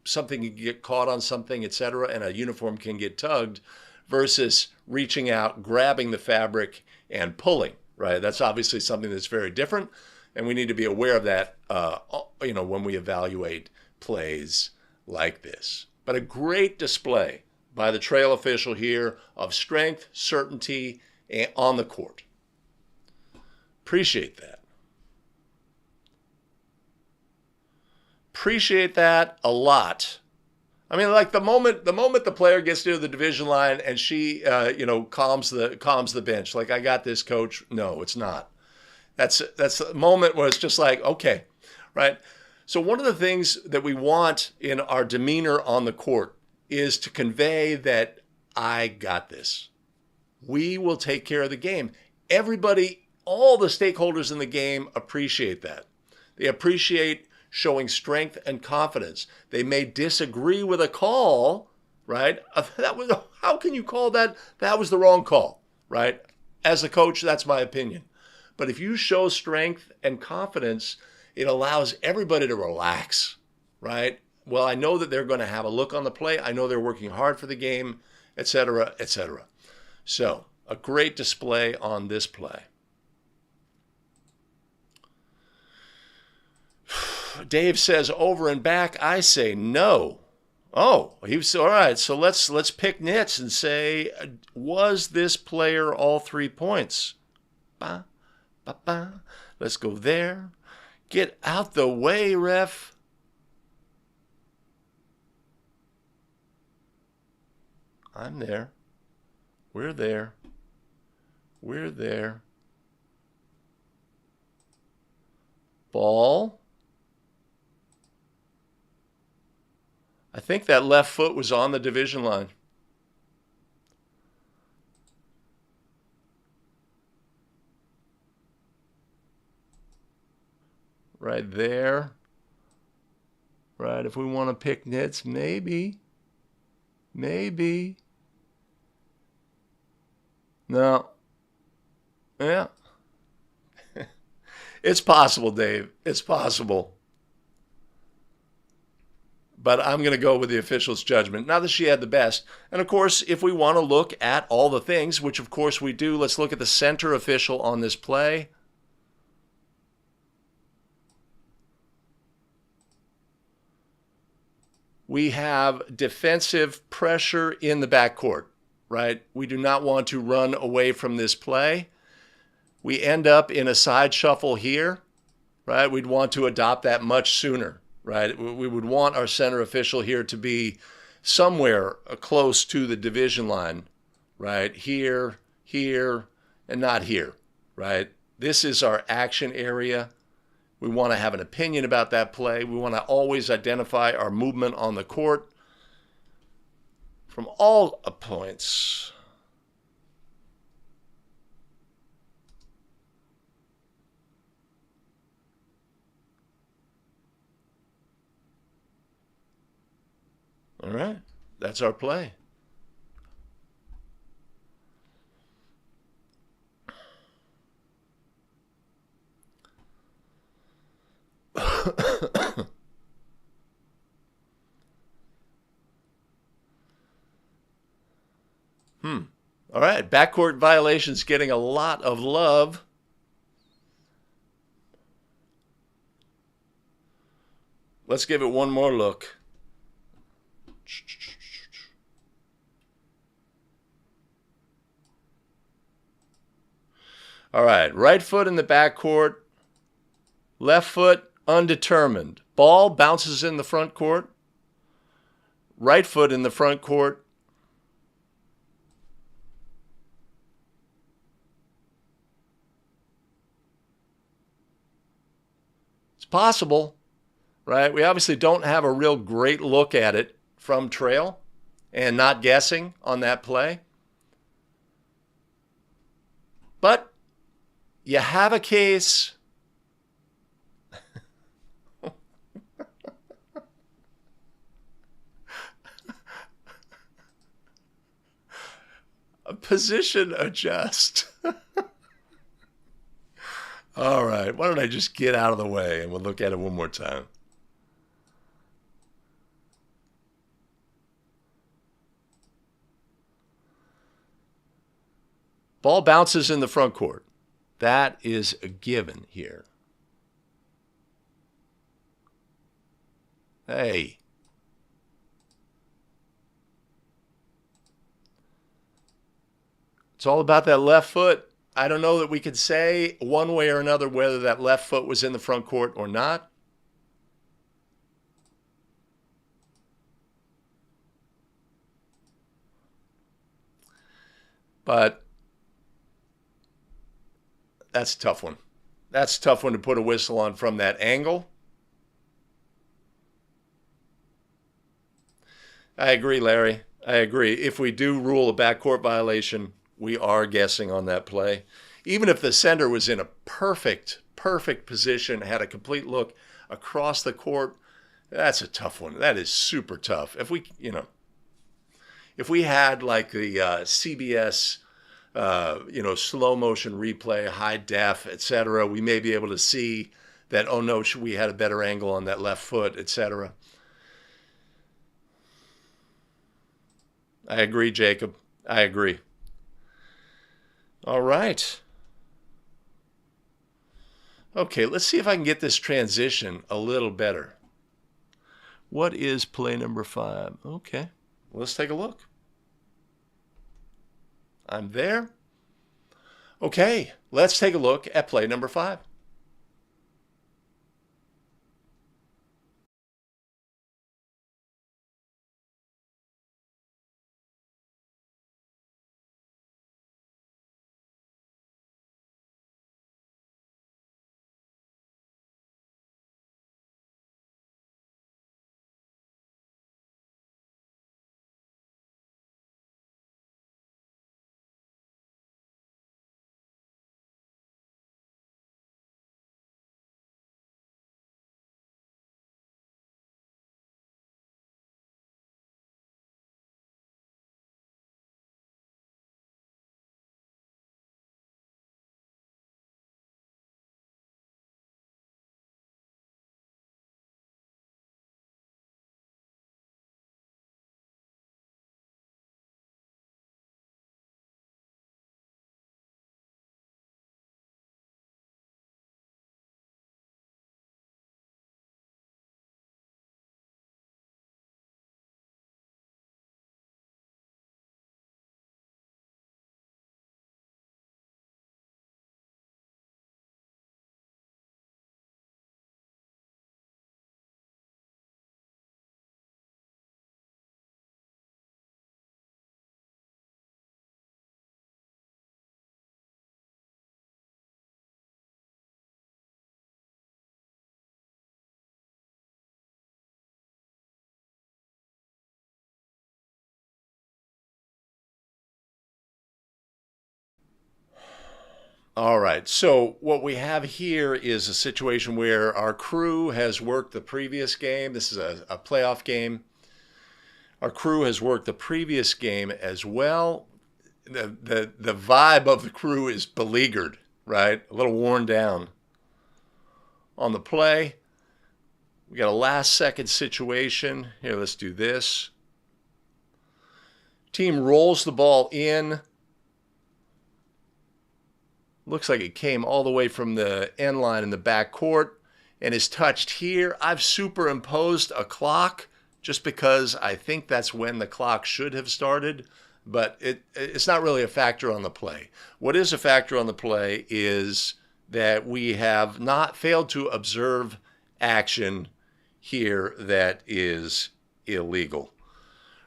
something can get caught on something, etc., and a uniform can get tugged, versus reaching out, grabbing the fabric, and pulling. Right? That's obviously something that's very different, and we need to be aware of that. When we evaluate plays like this. But a great display by the trail official here of strength, certainty on the court. Appreciate that. Appreciate that a lot. I mean, like the moment the player gets to the division line and she calms the bench, like, I got this, coach. No, it's not. That's the moment where it's just like, okay, right? So one of the things that we want in our demeanor on the court is to convey that I got this. We will take care of the game. Everybody, all the stakeholders in the game appreciate that. They appreciate showing strength and confidence. They may disagree with a call, right? How can you call that? That was the wrong call, right? As a coach, that's my opinion. But if you show strength and confidence, it allows everybody to relax, right? Well, I know that they're going to have a look on the play. I know they're working hard for the game, etc., etc. So, a great display on this play. Dave says over and back. I say no. Oh, he was all right. So let's pick nits and say, was this player all 3 points? Ba, ba, ba. Let's go there. Get out the way, ref. I'm there. We're there. We're there. Ball. I think that left foot was on the division line. Right there. Right, if we want to pick nits, maybe. Maybe. No. Yeah. It's possible, Dave. It's possible. But I'm going to go with the official's judgment. Not that she had the best. And of course, if we want to look at all the things, which of course we do, let's look at the center official on this play. We have defensive pressure in the backcourt, right? We do not want to run away from this play. We end up in a side shuffle here, right? We'd want to adopt that much sooner, right? We would want our center official here to be somewhere close to the division line, right? Here, here, and not here, right? This is our action area. We want to have an opinion about that play. We want to always identify our movement on the court from all points. All right, that's our play. All right, backcourt violations getting a lot of love. Let's give it one more look. All right, right foot in the backcourt, left foot undetermined. Ball bounces in the front court, right foot in the front court. It's possible, right? We obviously don't have a real great look at it from trail and not guessing on that play. But you have a case. A position adjust. All right, why don't I just get out of the way and we'll look at it one more time. Ball bounces in the front court. That is a given here. Hey. It's all about that left foot. I don't know that we could say one way or another whether that left foot was in the front court or not. But that's a tough one. That's a tough one to put a whistle on from that angle. I agree, Larry. I agree. If we do rule a backcourt violation, we are guessing on that play. Even if the sender was in a perfect position, had a complete look across the court, that's a tough one. That is super tough. If we had like the CBS, slow motion replay, high def, etc., we may be able to see that, oh no, we had a better angle on that left foot, etc. I agree, Jacob. I agree. All right. Okay, let's see if I can get this transition a little better. What is play number 5? Okay, let's take a look. I'm there. Okay, let's take a look at play number 5. All right, so what we have here is a situation where our crew has worked the previous game. This is a playoff game. Our crew has worked the previous game as well. The vibe of the crew is beleaguered, right? A little worn down. On the play, we got a last second situation. Here, let's do this. Team rolls the ball in. Looks like it came all the way from the end line in the back court and is touched here. I've superimposed a clock just because I think that's when the clock should have started, but it's not really a factor on the play. What is a factor on the play is that we have not failed to observe action here that is illegal,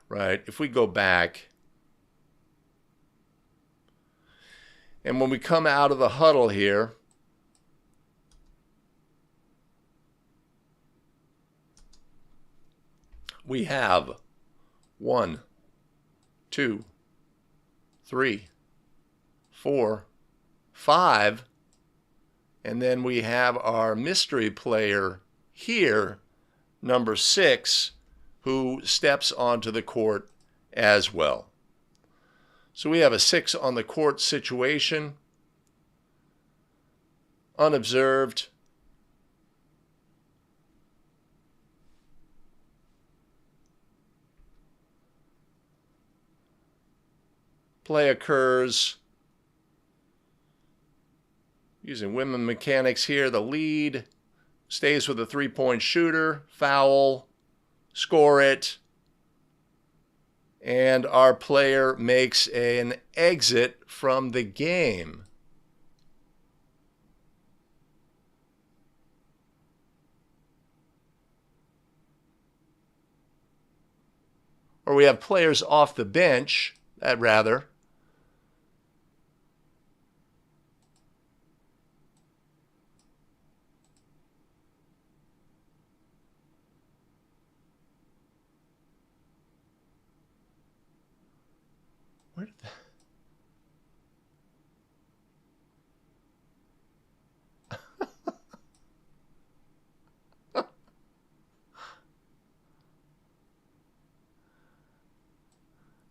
right? If we go back, and when we come out of the huddle here, we have 1, 2, 3, 4, 5, and then we have our mystery player here, number 6, who steps onto the court as well. So we have a 6 on the court situation, unobserved. Play occurs. Using women mechanics here, the lead stays with the three-point shooter, foul, score it. And our player makes an exit from the game. Or we have players off the bench, rather. Where did that?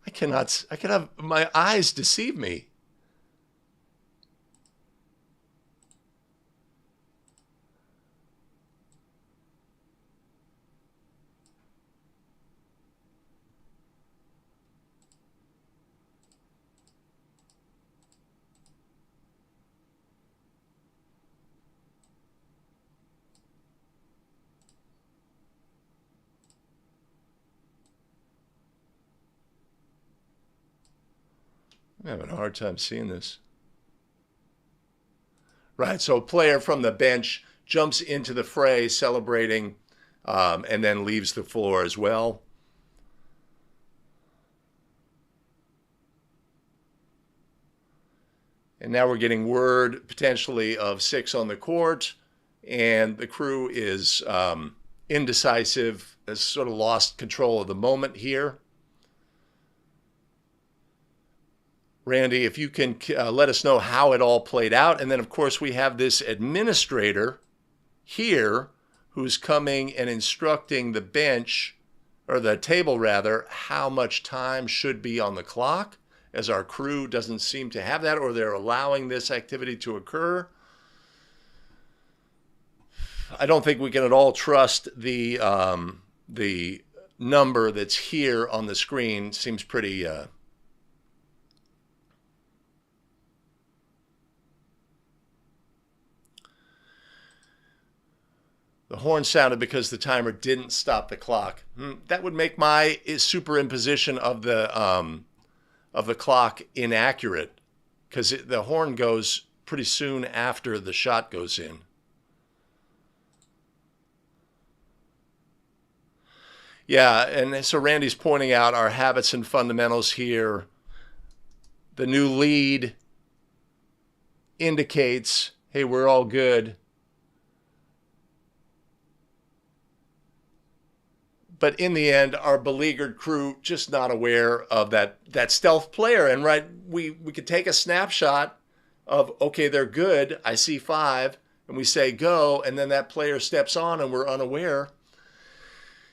I cannot, my eyes deceive me. I'm having a hard time seeing this. Right, so a player from the bench jumps into the fray celebrating and then leaves the floor as well. And now we're getting word potentially of 6 on the court, and the crew is indecisive, has sort of lost control of the moment here. Randy, if you can let us know how it all played out. And then, of course, we have this administrator here who's coming and instructing the bench, or the table rather, how much time should be on the clock, as our crew doesn't seem to have that, or they're allowing this activity to occur. I don't think we can at all trust the number that's here on the screen. Seems pretty... The horn sounded because the timer didn't stop the clock. That would make my superimposition of the clock inaccurate, because the horn goes pretty soon after the shot goes in. Yeah, and so Randy's pointing out our habits and fundamentals here. The new lead indicates, hey, we're all good. But in the end, our beleaguered crew just not aware of that stealth player. And right, we could take a snapshot of, okay, they're good, I see 5, and we say go, and then that player steps on and we're unaware.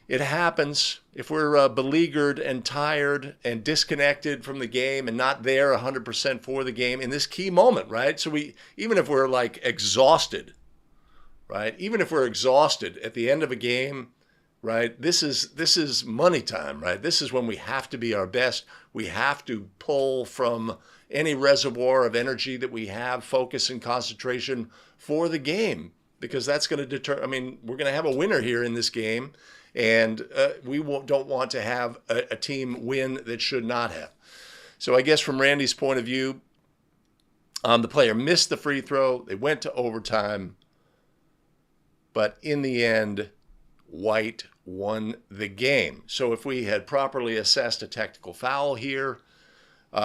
It happens. If we're beleaguered and tired and disconnected from the game and not there 100% for the game in this key moment, right? So even if we're like exhausted, right? Even if we're exhausted at the end of a game, right? This is money time, right? This is when we have to be our best. We have to pull from any reservoir of energy that we have, focus and concentration for the game, because that's going to deter. I mean, we're going to have a winner here in this game, and we don't want to have a team win that should not have. So I guess from Randy's point of view, the player missed the free throw. They went to overtime, but in the end, White won the game. So if we had properly assessed a technical foul here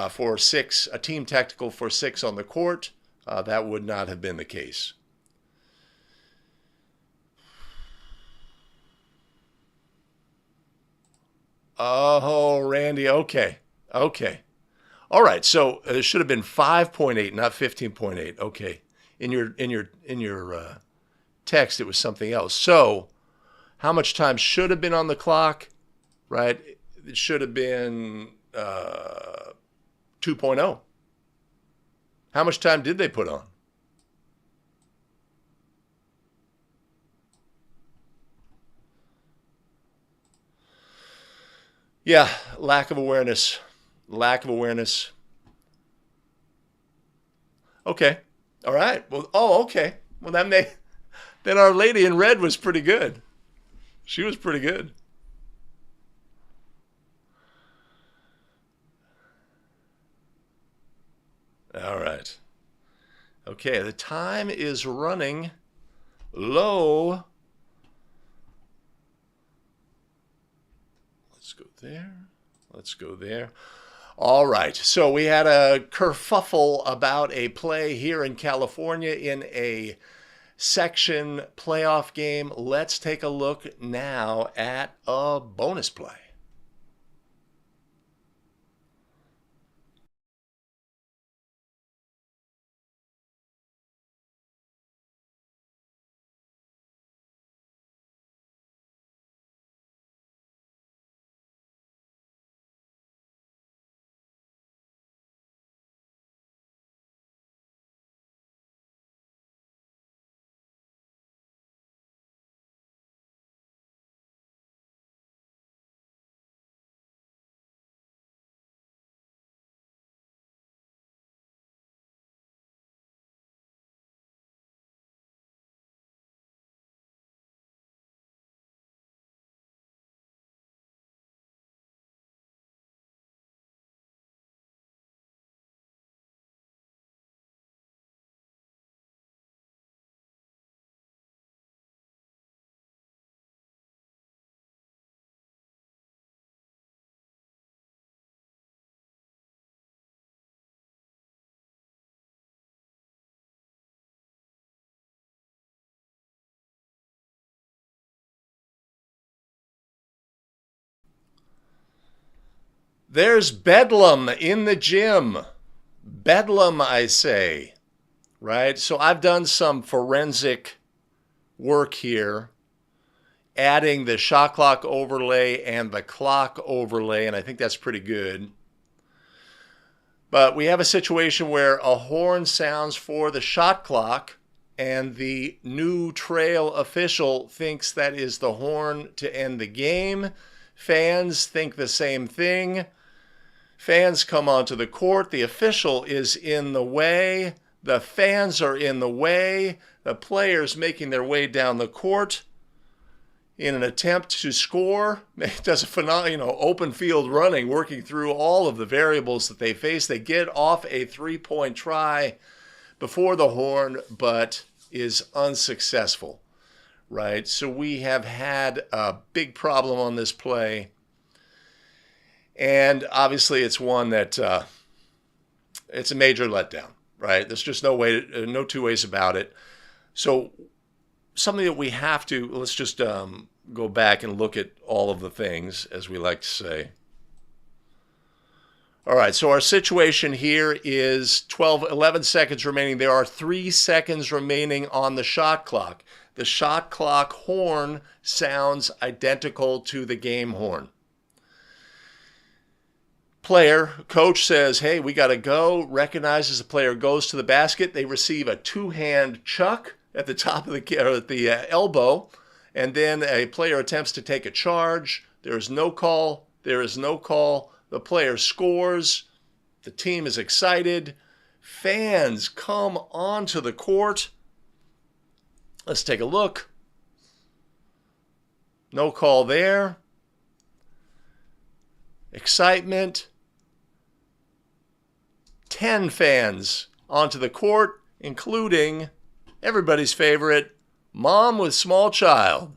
for 6, a team technical for 6 on the court, that would not have been the case. Oh, Randy, okay. All right, so it should have been 5.8, not 15.8. Okay. In your text, it was something else. So how much time should have been on the clock, right? It should have been 2.0. How much time did they put on? Yeah, lack of awareness. Okay. All right. Well, okay. Well, then Our Lady in Red was pretty good. She was pretty good. All right. Okay, the time is running low. Let's go there. All right, so we had a kerfuffle about a play here in California in a section playoff game. Let's take a look now at a bonus play. There's bedlam in the gym. Bedlam, I say, right? So I've done some forensic work here, adding the shot clock overlay and the clock overlay, and I think that's pretty good. But we have a situation where a horn sounds for the shot clock, and the new trail official thinks that is the horn to end the game. Fans think the same thing. Fans come onto the court. The official is in the way. The fans are in the way. The players making their way down the court in an attempt to score. It does a phenomenal, open field running, working through all of the variables that they face. They get off a 3-point try before the horn, but is unsuccessful, right? So we have had a big problem on this play. And obviously it's one that it's a major letdown, right? There's just no two ways about it. So something that we have to, let's just go back and look at all of the things, as we like to say. All right, so our situation here is 11 seconds remaining. There are 3 seconds remaining on the shot clock. The shot clock horn sounds identical to the game horn. Coach says, hey, we got to go, recognizes the player goes to the basket. They receive a 2-hand chuck at the top of the elbow, and then a player attempts to take a charge. There is no call. There is no call. The player scores. The team is excited. Fans come onto the court. Let's take a look. No call there. Excitement. 10 fans onto the court, including everybody's favorite, mom with small child.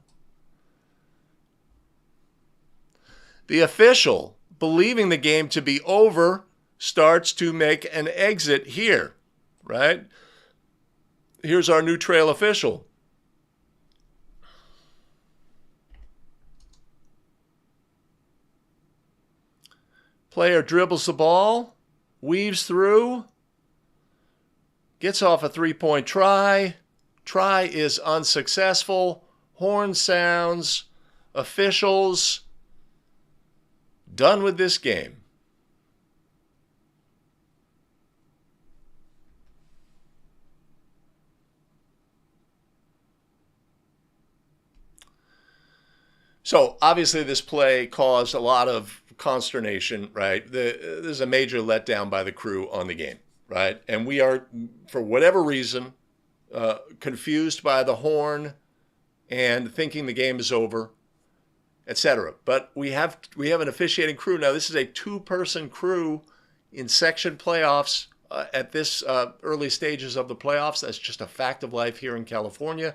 The official, believing the game to be over, starts to make an exit here, right? Here's our new trail official. Player dribbles the ball, weaves through, gets off a 3-point try. Try is unsuccessful. Horn sounds. Officials. Done with this game. So obviously this play caused a lot of consternation, right? There's a major letdown by the crew on the game, right? And we are, for whatever reason, confused by the horn and thinking the game is over, etc. But we have an officiating crew. Now, this is a 2-person crew in section playoffs at this early stages of the playoffs. That's just a fact of life here in California.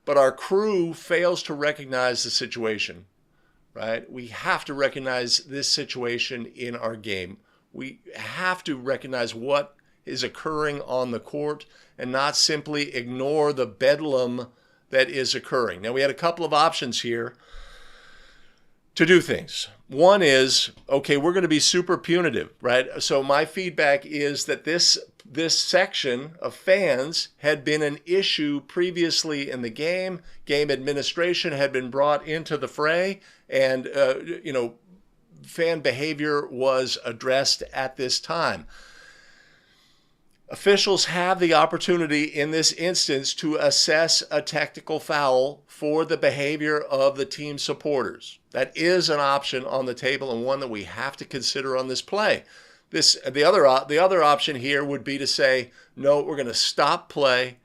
But our crew fails to recognize the situation, right? We have to recognize this situation in our game. We have to recognize what is occurring on the court and not simply ignore the bedlam that is occurring. Now, we had a couple of options here to do things. One is, okay, we're going to be super punitive, right? So my feedback is that this section of fans had been an issue previously in the game. Game administration had been brought into the fray, and fan behavior was addressed at this time. Officials have the opportunity in this instance to assess a technical foul for the behavior of the team supporters. That is an option on the table and one that we have to consider on this play. The other option here would be to say, no, we're going to stop play.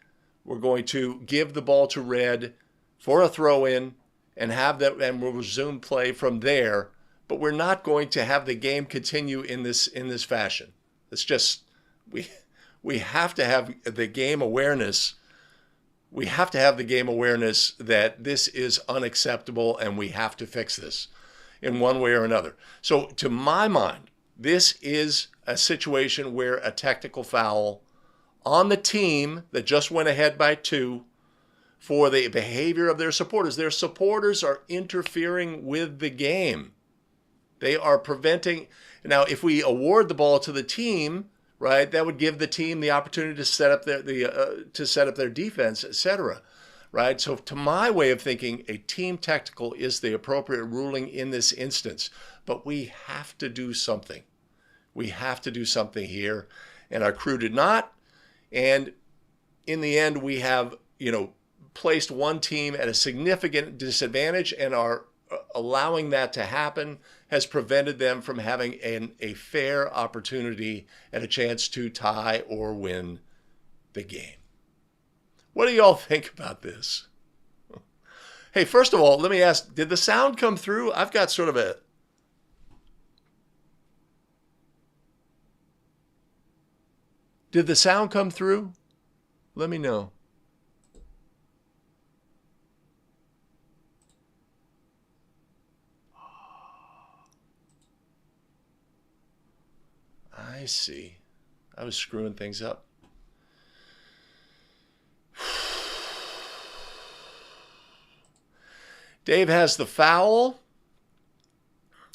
We're going to give the ball to red for a throw-in and we'll resume play from there. But we're not going to have the game continue in this fashion. It's just we have to have the game awareness. We have to have the game awareness that this is unacceptable and we have to fix this in one way or another. So to my mind, this is a situation where a technical foul on the team that just went ahead by 2 for the behavior of their supporters. Their supporters are interfering with the game. They are preventing. Now, if we award the ball to the team, right, that would give the team the opportunity to set up their defense, etc. Right? So to my way of thinking, a team technical is the appropriate ruling in this instance. But we have to do something. We have to do something here. And our crew did not. And in the end, we have, placed one team at a significant disadvantage, and our allowing that to happen has prevented them from having a fair opportunity and a chance to tie or win the game. What do y'all think about this? Hey, first of all, let me ask, did the sound come through? I've got sort of a... Did the sound come through? Let me know. I see. I was screwing things up. Dave has the foul.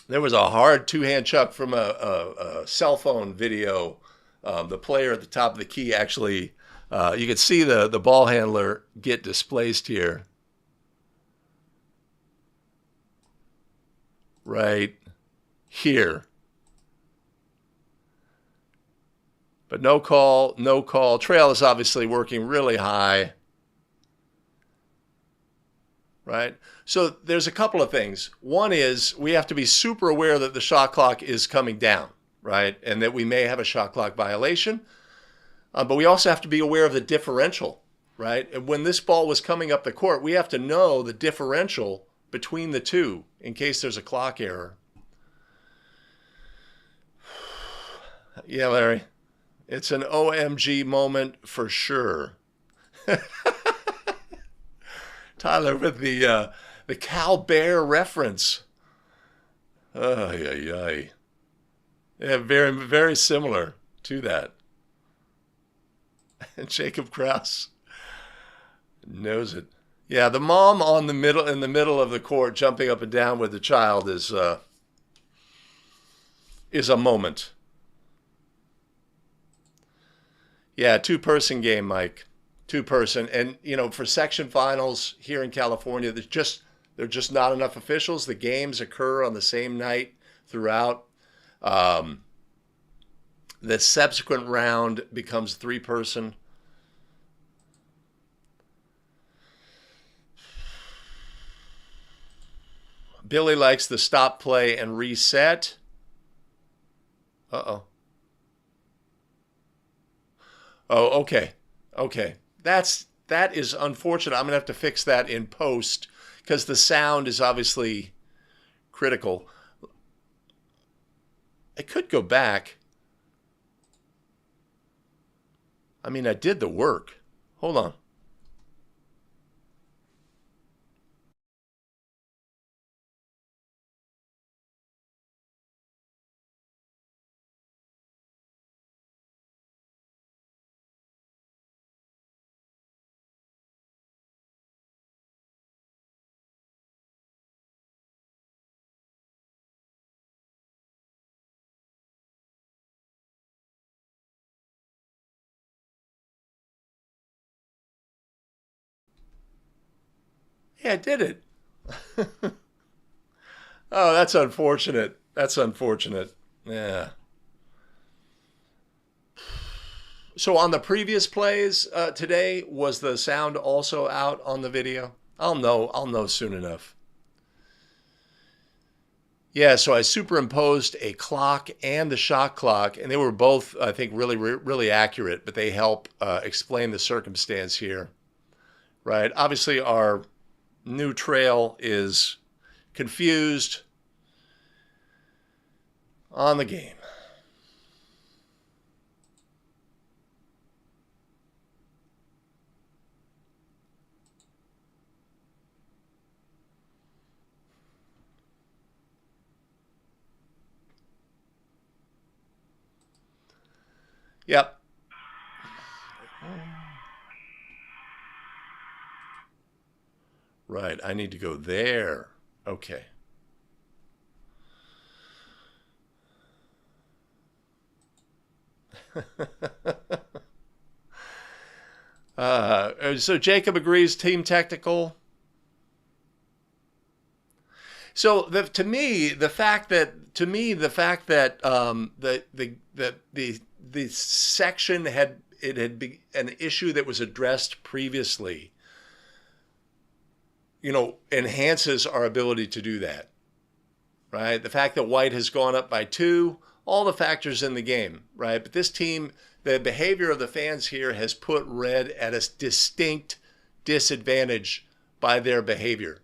There was a hard two-hand chuck from a cell phone video. The player at the top of the key actually, you could see the ball handler get displaced here. Right here. But no call, no call. Trail is obviously working really high. Right? So there's a couple of things. One is we have to be super aware that the shot clock is coming down, right? And that we may have a shot clock violation. But we also have to be aware of the differential, right? And when this ball was coming up the court, we have to know the differential between the two in case there's a clock error. Yeah, Larry, it's an OMG moment for sure. Tyler with the Cal Bear reference. Ay. Yeah, very, very similar to that. And Jacob Krause knows it. Yeah, the mom in the middle of the court, jumping up and down with the child is a moment. Yeah, 2-person game, Mike. 2-person, and for section finals here in California, there are just not enough officials. The games occur on the same night throughout. The subsequent round becomes 3-person. Billy likes the stop play and reset. Uh-oh. Oh, okay. That is unfortunate. I'm going to have to fix that in post because the sound is obviously critical. I could go back. I mean, I did the work. Hold on. Yeah, I did it. Oh, that's unfortunate. Yeah. So on the previous plays today, was the sound also out on the video? I'll know soon enough. Yeah, so I superimposed a clock and the shot clock, and they were both, I think, really accurate, but they help explain the circumstance here, right? Obviously, our new trail is confused on the game. Yep. Right, I need to go there. Okay. So Jacob agrees, team technical. So to me, the fact that the section had been an issue that was addressed previously, enhances our ability to do that, right? The fact that white has gone up by 2, all the factors in the game, right? But this team, the behavior of the fans here has put red at a distinct disadvantage by their behavior.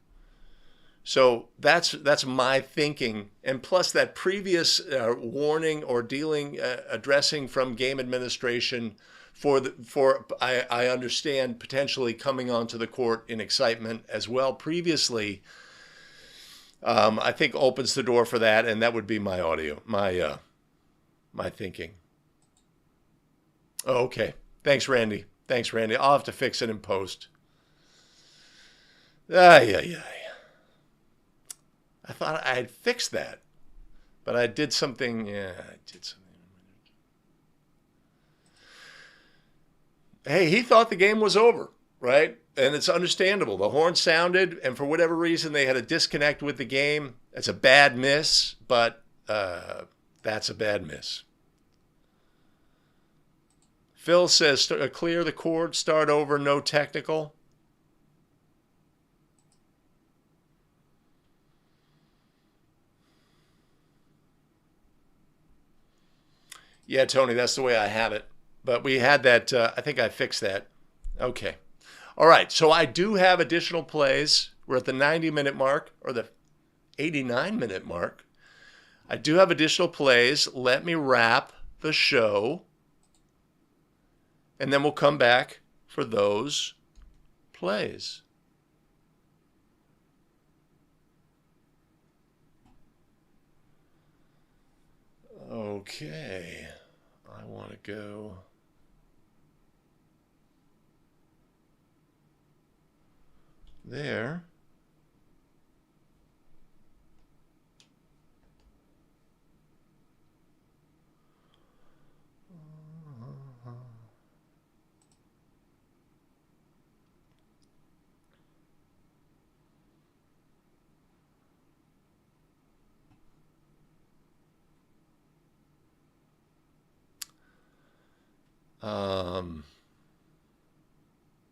So that's my thinking, and plus that previous warning or addressing from game administration I understand potentially coming onto the court in excitement as well previously. I think opens the door for that, and that would be my my thinking. Oh, okay. Thanks, Randy. I'll have to fix it in post. I thought I had fixed that. But I did something, yeah, I did something. Hey, he thought the game was over, right? And it's understandable. The horn sounded, and for whatever reason, they had a disconnect with the game. That's a bad miss, but that's a bad miss. Phil says, clear the chord, start over, no technical. Yeah, Tony, that's the way I have it. But we had that, I think I fixed that. Okay. All right, so I do have additional plays. We're at the 90-minute mark, or the 89-minute mark. I do have additional plays. Let me wrap the show, and then we'll come back for those plays. Okay, I want to go there.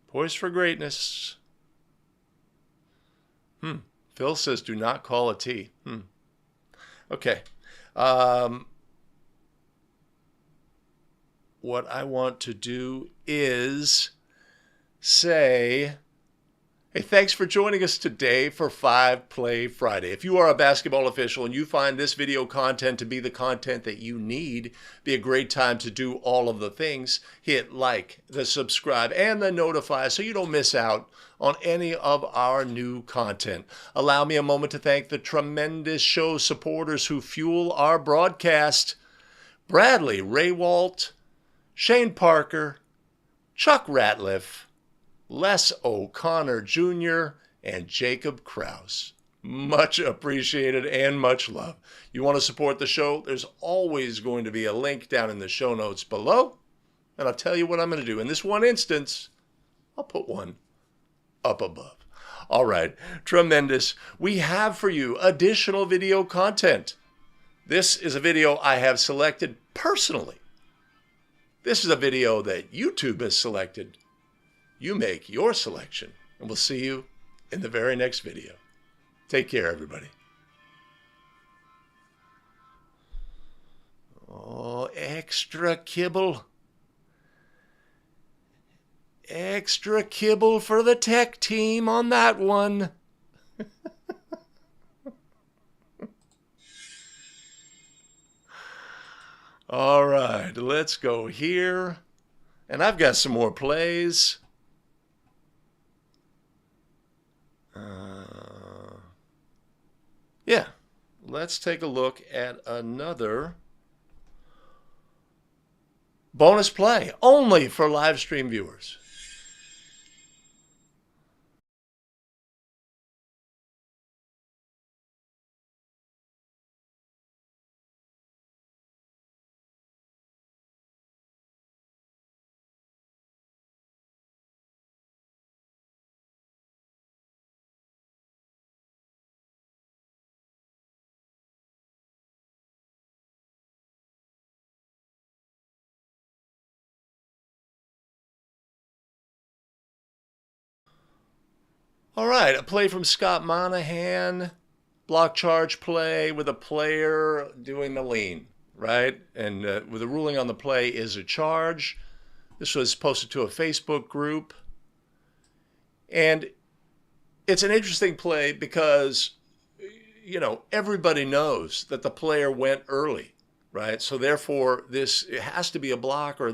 Poised for greatness. Phil says, do not call a T. Okay. What I want to do is say, hey, thanks for joining us today for 5 Play Friday. If you are a basketball official and you find this video content to be the content that you need, be a great time to do all of the things. Hit like, the subscribe, and the notify so you don't miss out on any of our new content. Allow me a moment to thank the tremendous show supporters who fuel our broadcast. Bradley Rehwaldt, Shane Parker, Chuck Ratliff, Les O'Connor Jr., and Jacob Krause. Much appreciated and much love. You want to support the show? There's always going to be a link down in the show notes below. And I'll tell you what I'm going to do. In this one instance, I'll put one up above. All right, tremendous. We have for you additional video content. This is a video I have selected personally. This is a video that YouTube has selected. You make your selection, and we'll see you in the very next video. Take care, everybody. Oh, extra kibble. Extra kibble for the tech team on that one. All right, let's go here. And I've got some more plays. Yeah, let's take a look at another bonus play, only for live stream viewers. All right, a play from Scott Monahan, block charge play with a player doing the lean, right? And with the ruling on the play is a charge. This was posted to a Facebook group. And it's an interesting play because, you know, everybody knows that the player went early, right? So therefore, it has to be a block, or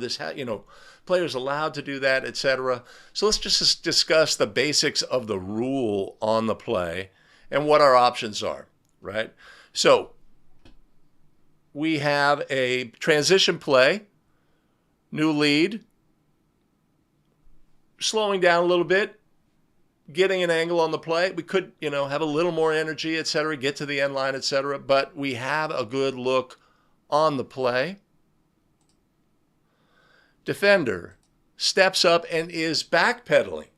players allowed to do that, etc. So let's just discuss the basics of the rule on the play and what our options are, right? So we have a transition play, new lead, slowing down a little bit, getting an angle on the play. We could, have a little more energy, etc., get to the end line, etc., but we have a good look on the play. Defender steps up and is backpedaling,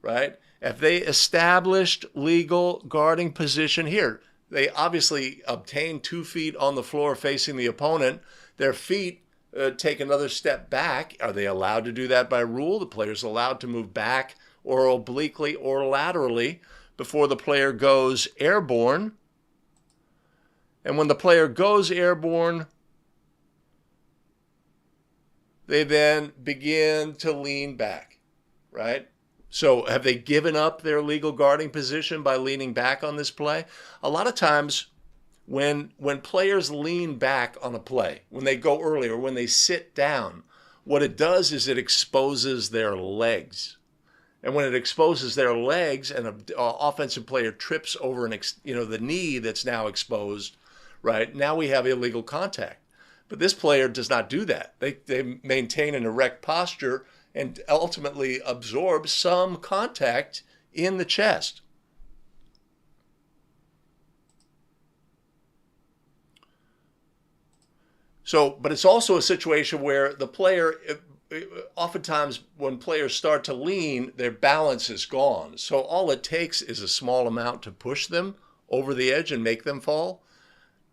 right? If they established legal guarding position here, they obviously obtain 2 feet on the floor facing the opponent. Their feet take another step back. Are they allowed to do that by rule? The player's allowed to move back or obliquely or laterally before the player goes airborne. And when the player goes airborne, they then begin to lean back, right? So have they given up their legal guarding position by leaning back on this play? A lot of times when players lean back on a play, when they go early or when they sit down, what it does is it exposes their legs. And when it exposes their legs and an offensive player trips over the knee that's now exposed, right? Now we have illegal contact. But this player does not do that. They maintain an erect posture and ultimately absorb some contact in the chest. So, but it's also a situation where the player, oftentimes when players start to lean, their balance is gone. So all it takes is a small amount to push them over the edge and make them fall.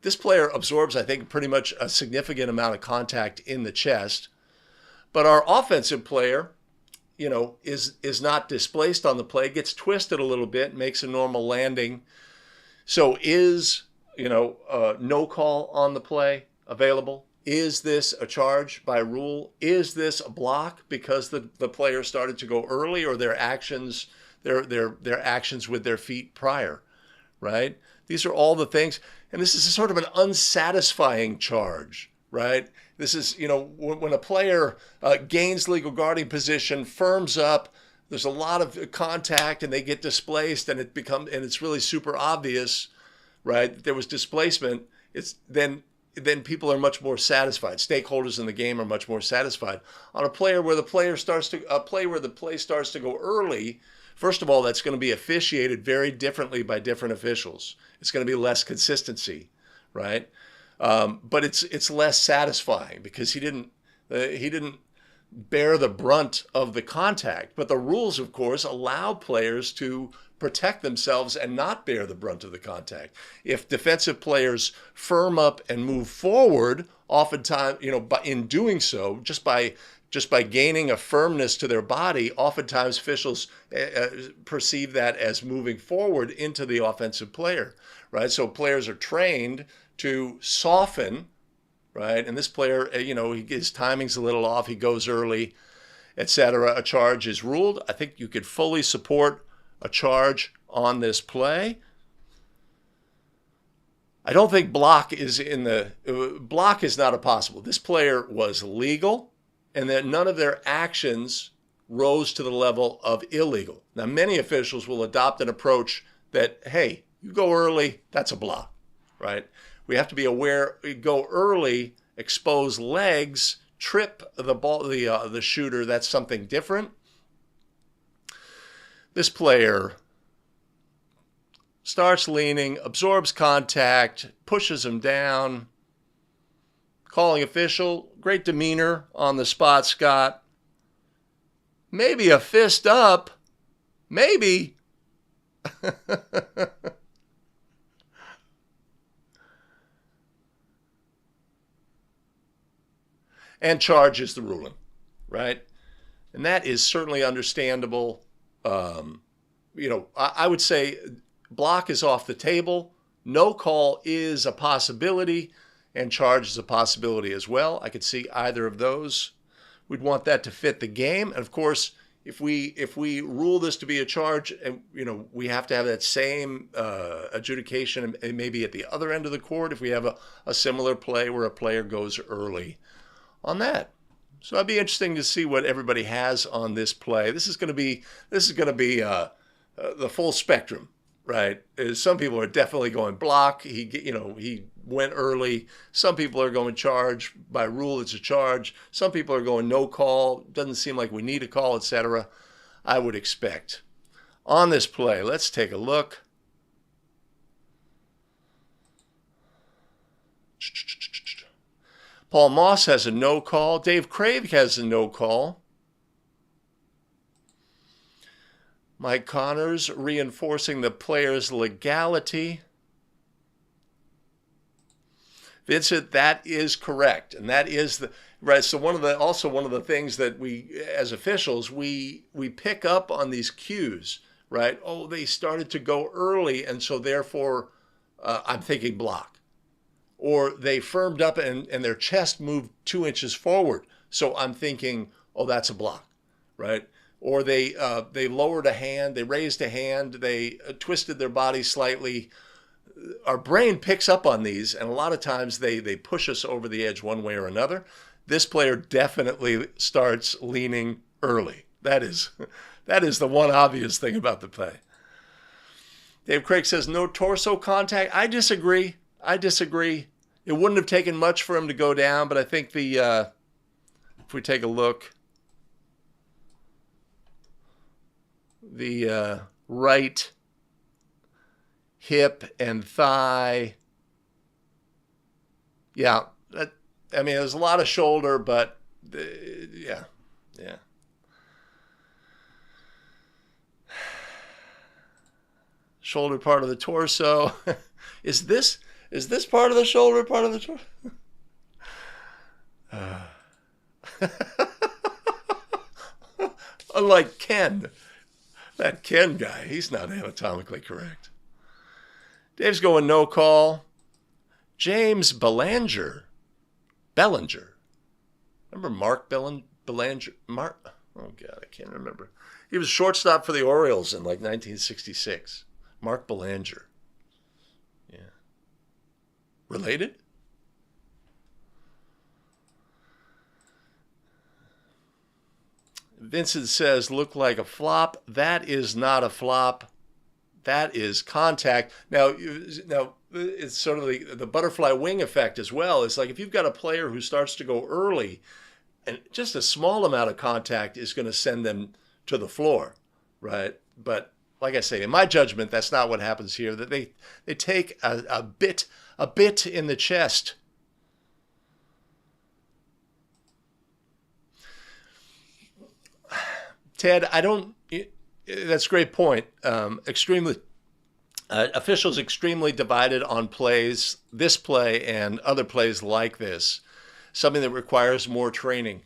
This player absorbs, I think, pretty much a significant amount of contact in the chest. But our offensive player, is not displaced on the play, gets twisted a little bit, makes a normal landing. So is, no call on the play available? Is this a charge by rule? Is this a block because the player started to go early, or their actions with their feet prior, right? These are all the things. And this is sort of an unsatisfying charge, right? This is, when a player gains legal guarding position, firms up, there's a lot of contact and they get displaced and it's really super obvious, right? That there was displacement. Then people are much more satisfied. Stakeholders in the game are much more satisfied. On a player where the play starts to go early, first of all, that's going to be officiated very differently by different officials. It's going to be less consistency, right? But it's less satisfying because he didn't bear the brunt of the contact. But the rules, of course, allow players to protect themselves and not bear the brunt of the contact. If defensive players firm up and move forward, oftentimes, in doing so, just by gaining a firmness to their body, oftentimes officials perceive that as moving forward into the offensive player, right? So players are trained to soften, right? And this player, his timing's a little off, he goes early, etc. A charge is ruled. I think you could fully support a charge on this play. I don't think block is not a possible. This player was legal, and that none of their actions rose to the level of illegal. Now, many officials will adopt an approach that, hey, you go early, that's a block, right? We have to be aware, go early, expose legs, trip the shooter, that's something different. This player starts leaning, absorbs contact, pushes him down. Calling official, great demeanor on the spot, Scott. Maybe a fist up. Maybe. And charges the ruling, right? And that is certainly understandable. I would say block is off the table. No call is a possibility, and charge is a possibility as well. I could see either of those. We'd want that to fit the game. And of course, if we rule this to be a charge, and we have to have that same adjudication, and maybe at the other end of the court, if we have a similar play where a player goes early on that. So it'd be interesting to see what everybody has on this play. This is going to be the full spectrum, right? Some people are definitely going block. He went early. Some people are going charge. By rule, it's a charge. Some people are going no call. Doesn't seem like we need a call, etc. I would expect on this play. Let's take a look. Paul Moss has a no call. Dave Craig has a no call. Mike Connors reinforcing the player's legality. Vincent, that is correct, and that is the right. So one of the things that we, as officials, we pick up on these cues, right? Oh, they started to go early, and so therefore, I'm thinking block, or they firmed up and their chest moved 2 inches forward, so I'm thinking, oh, that's a block, right? Or they lowered a hand, they raised a hand, they twisted their body slightly. Our brain picks up on these, and a lot of times they push us over the edge one way or another. This player definitely starts leaning early. That is the one obvious thing about the play. Dave Craig says no torso contact. I disagree. It wouldn't have taken much for him to go down, but I think if we take a look, the right hip and thigh. Yeah, there's a lot of shoulder, but yeah. Shoulder part of the torso. Is this part of the shoulder, part of the torso? Unlike Ken. That Ken guy, he's not anatomically correct. Dave's going no call. James Bellinger. Remember Mark Bellinger? Mark? Oh, God, I can't remember. He was shortstop for the Orioles in like 1966. Mark Bellinger. Yeah. Related? Vincent says, look like a flop. That is not a flop. That is contact. Now it's sort of the butterfly wing effect as well. It's like if you've got a player who starts to go early, and just a small amount of contact is going to send them to the floor, right? But like I say, in my judgment, that's not what happens here. That they take a bit in the chest. Ted, that's a great point. Officials extremely divided on plays, this play and other plays like this, something that requires more training.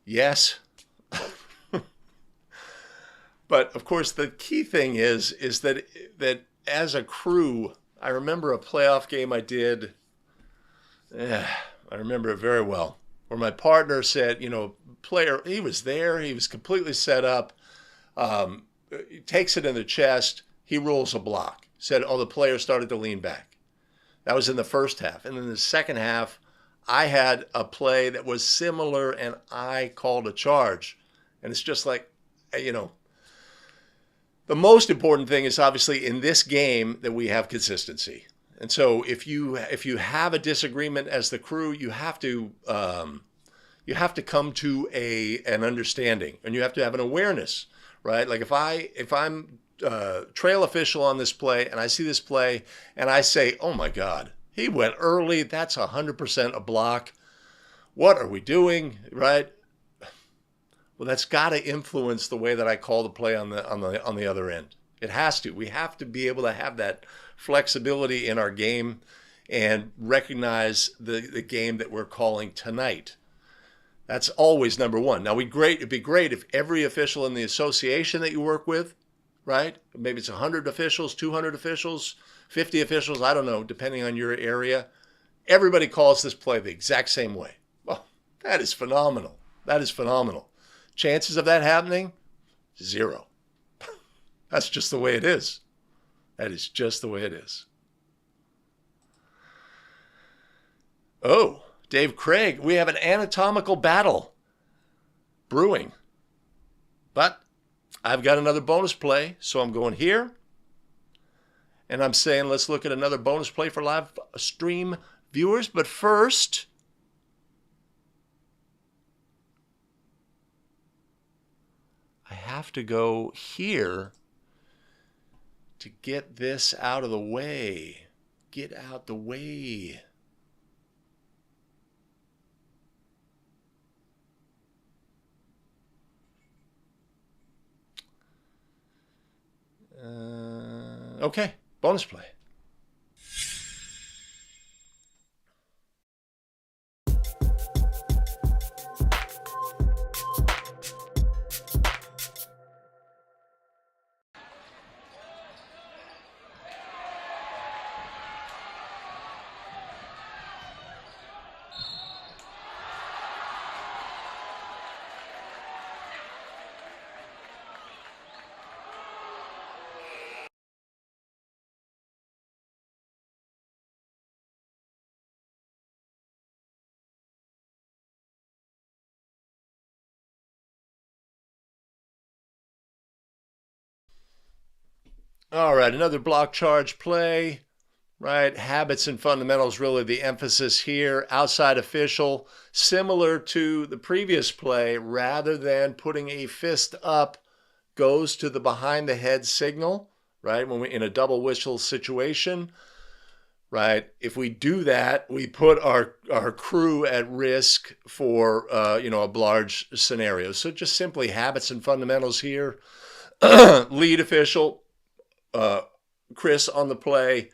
Yes. But of course, the key thing is that as a crew, I remember a playoff game I did. I remember it very well, where my partner said, player, he was there, he was completely set up, he takes it in the chest, he rolls a block. Said, the player started to lean back. That was in the first half. And in the second half, I had a play that was similar, and I called a charge. And it's just like, the most important thing is obviously in this game that we have consistency. And so if you have a disagreement as the crew, you have to come to an understanding, and you have to have an awareness, right? Like if I'm trail official on this play and I see this play and I say, oh my God, he went early. That's 100% a block. What are we doing, right? Well, that's got to influence the way that I call the play on the other end. It has to. We have to be able to have that flexibility in our game and recognize the game that we're calling tonight. That's always number one. Now, it'd be great if every official in the association that you work with, right? Maybe it's 100 officials, 200 officials, 50 officials, I don't know, depending on your area. Everybody calls this play the exact same way. Well, that is phenomenal. That is phenomenal. Chances of that happening? 0. That's just the way it is. That is just the way it is. Oh, Dave Craig, we have an anatomical battle brewing. But I've got another bonus play, so I'm going here. And I'm saying let's look at another bonus play for live stream viewers. But first, I have to go here to get this out of the way. Get out the way. Okay, bonus play. All right, another block charge play, right? Habits and fundamentals, really the emphasis here. Outside official, similar to the previous play, rather than putting a fist up, goes to the behind the head signal, right? When we're in a double whistle situation, right? If we do that, we put our crew at risk for, a large scenario. So just simply habits and fundamentals here. Lead official, Chris on the play,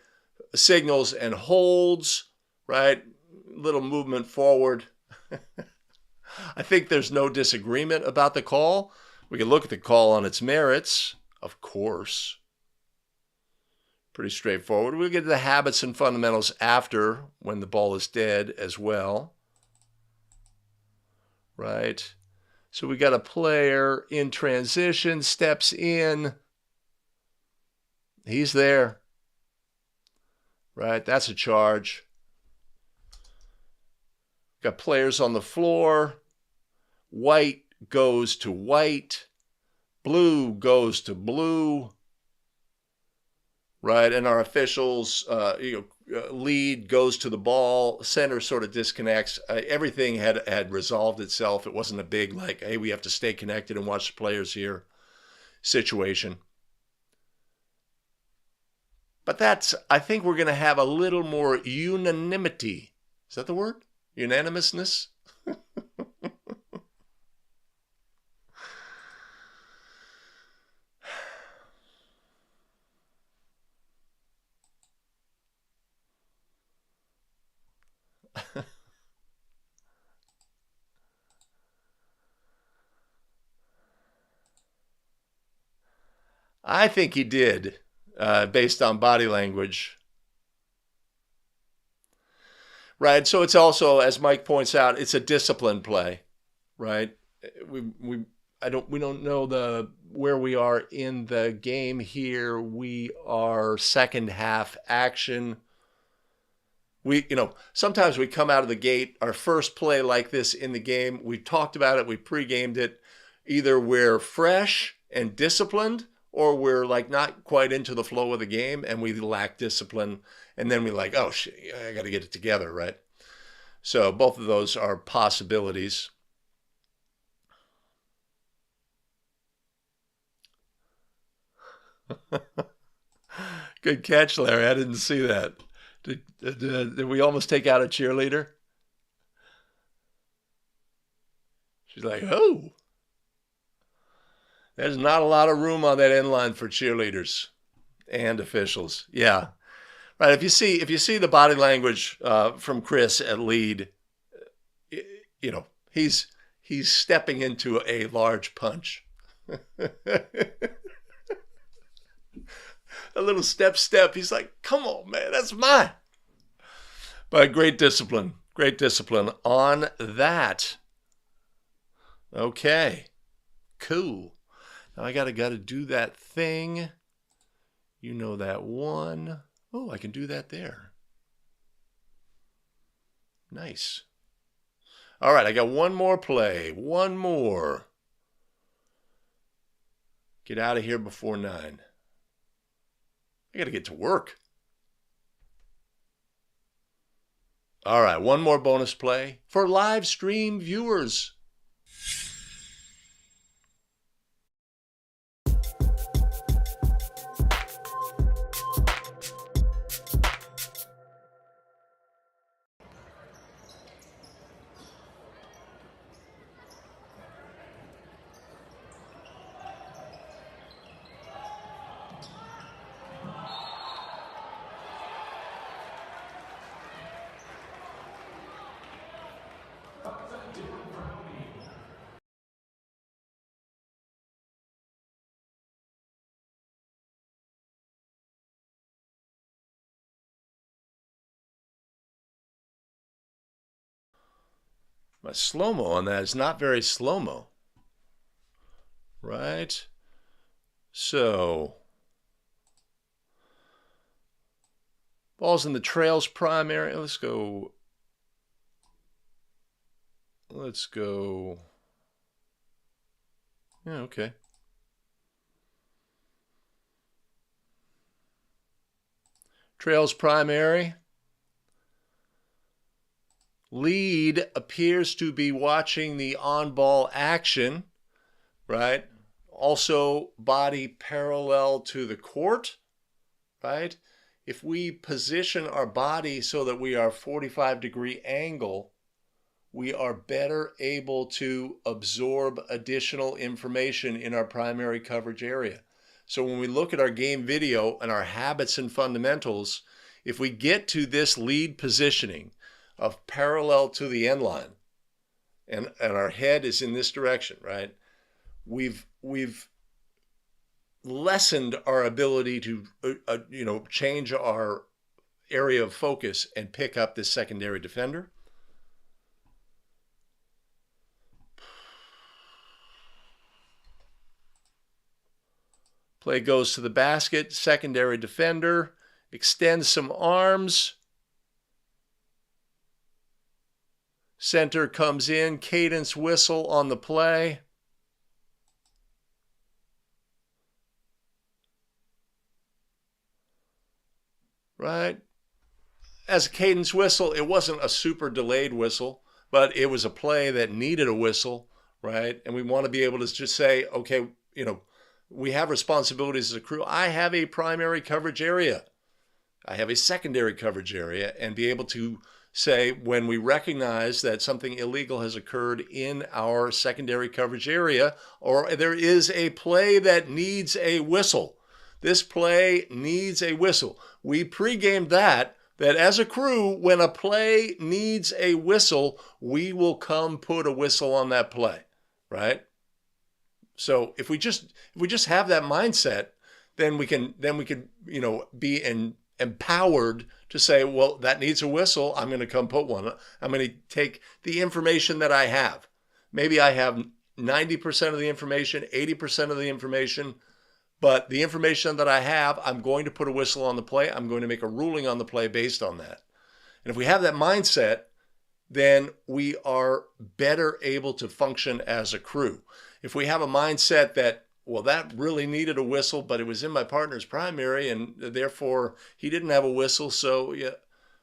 signals and holds, right? Little movement forward. I think there's no disagreement about the call. We can look at the call on its merits, of course. Pretty straightforward. We'll get to the habits and fundamentals after, when the ball is dead as well. Right? So we got a player in transition, steps in. He's there. Right? That's a charge. Got players on the floor. White goes to white. Blue goes to blue. Right? And our officials, lead goes to the ball. Center sort of disconnects. Everything had resolved itself. It wasn't a big, like, hey, we have to stay connected and watch the players here situation. But I think we're going to have a little more unanimity. Is that the word? Unanimousness? I think he did, based on body language. Right. So it's also, as Mike points out, it's a discipline play, right? We don't know where we are in the game here. We are second half action. Sometimes we come out of the gate, our first play like this in the game, we talked about it, we pre-gamed it. Either we're fresh and disciplined, or we're like not quite into the flow of the game and we lack discipline. And then we're like, oh shit, I got to get it together, right? So both of those are possibilities. Good catch, Larry. I didn't see that. Did we almost take out a cheerleader? She's like, oh. There's not a lot of room on that end line for cheerleaders and officials. Yeah. Right. If you see the body language from Chris at lead, he's stepping into a large punch. A little step. He's like, come on, man, that's mine. But great discipline on that. Okay, cool. Now I gotta do that thing. You know that one. Oh, I can do that there. Nice. All right, I got one more play. One more. Get out of here before 9. I got to get to work. All right, one more bonus play for live stream viewers. My slow-mo on that is not very slow-mo. Right? So, ball's in the trail's prime area. Let's go. Yeah, okay. Trail's primary. Lead appears to be watching the on-ball action, right? Also, body parallel to the court, right? If we position our body so that we are 45-degree angle, we are better able to absorb additional information in our primary coverage area. So when we look at our game video and our habits and fundamentals, if we get to this lead positioning of parallel to the end line, and our head is in this direction, right? We've lessened our ability to change our area of focus and pick up this secondary defender. Play goes to the basket, secondary defender, extends some arms. Center comes in, cadence whistle on the play. Right? As a cadence whistle, it wasn't a super delayed whistle, but it was a play that needed a whistle, right? And we want to be able to just say, okay, we have responsibilities as a crew. I have a primary coverage area. I have a secondary coverage area, and be able to say when we recognize that something illegal has occurred in our secondary coverage area, or there is a play that needs a whistle. This play needs a whistle. We pre-gamed that as a crew, when a play needs a whistle, we will come put a whistle on that play, right? So if we just have that mindset, then we can be empowered to say, well, that needs a whistle. I'm going to come put one. I'm going to take the information that I have. Maybe I have 90% of the information, 80% of the information, but the information that I have, I'm going to put a whistle on the play. I'm going to make a ruling on the play based on that. And if we have that mindset, then we are better able to function as a crew. If we have a mindset that, well, that really needed a whistle, but it was in my partner's primary, and therefore he didn't have a whistle, so yeah,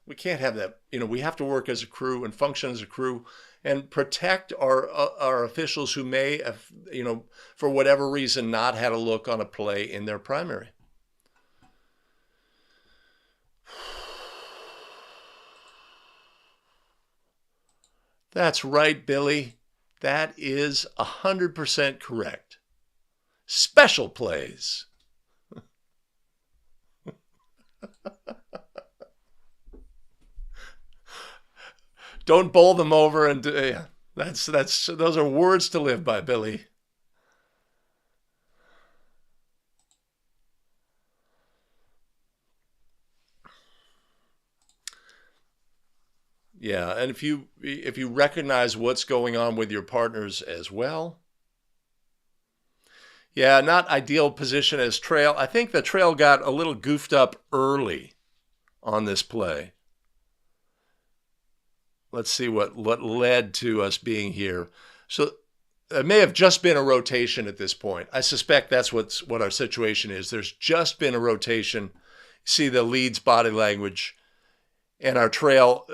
we can't have that. We have to work as a crew and function as a crew and protect our officials who may have, for whatever reason, not had a look on a play in their primary. That's right, Billy. That is 100% correct. Special plays. Don't bowl them over, and those are words to live by, Billy. Yeah, and if you recognize what's going on with your partners as well. Yeah, not ideal position as trail. I think the trail got a little goofed up early on this play. Let's see what led to us being here. So it may have just been a rotation at this point. I suspect that's what our situation is. There's just been a rotation. See the lead's body language and our trail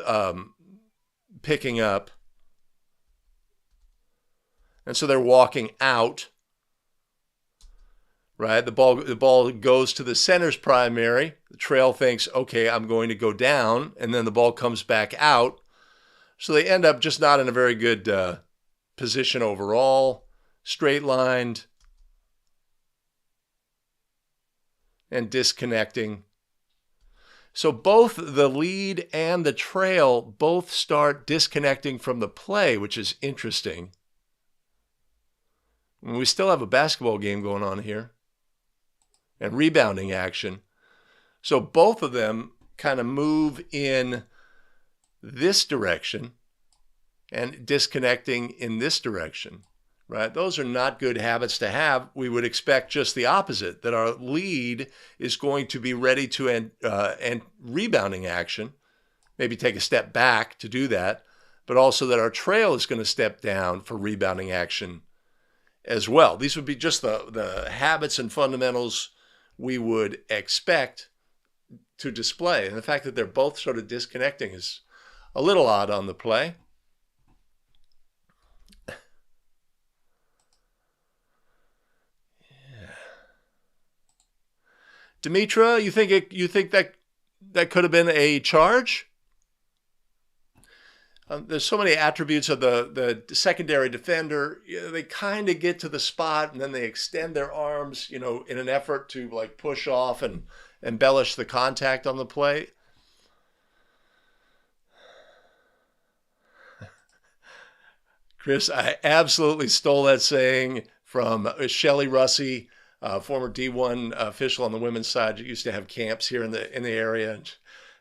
picking up. And so they're walking out. Right? The ball goes to the center's primary. The trail thinks, okay, I'm going to go down, and then the ball comes back out. So they end up just not in a very good position overall, straight lined, and disconnecting. So both the lead and the trail both start disconnecting from the play, which is interesting. And we still have a basketball game going on here and rebounding action. So both of them kind of move in this direction, and disconnecting in this direction, right? Those are not good habits to have. We would expect just the opposite, that our lead is going to be ready to end rebounding action, maybe take a step back to do that, but also that our trail is going to step down for rebounding action as well. These would be just the habits and fundamentals we would expect to display. And the fact that they're both sort of disconnecting is a little odd on the play. Dimitra, you think that could have been a charge? There's so many attributes of the secondary defender. They kind of get to the spot and then they extend their arms, in an effort to like push off and embellish the contact on the play. Chris, I absolutely stole that saying from Shelley Russey, former D1 official on the women's side. She used to have camps here in the area, and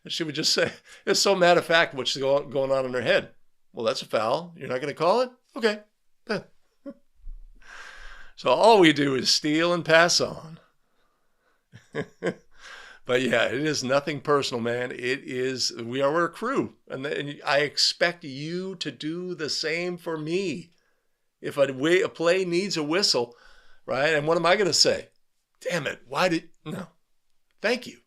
she would just say, it's so matter of fact what's going on in her head. Well, that's a foul. You're not going to call it? Okay. So all we do is steal and pass on. But yeah, it is nothing personal, man. We're a crew. And I expect you to do the same for me. If a play needs a whistle, right? And what am I going to say? Damn it. No. Thank you.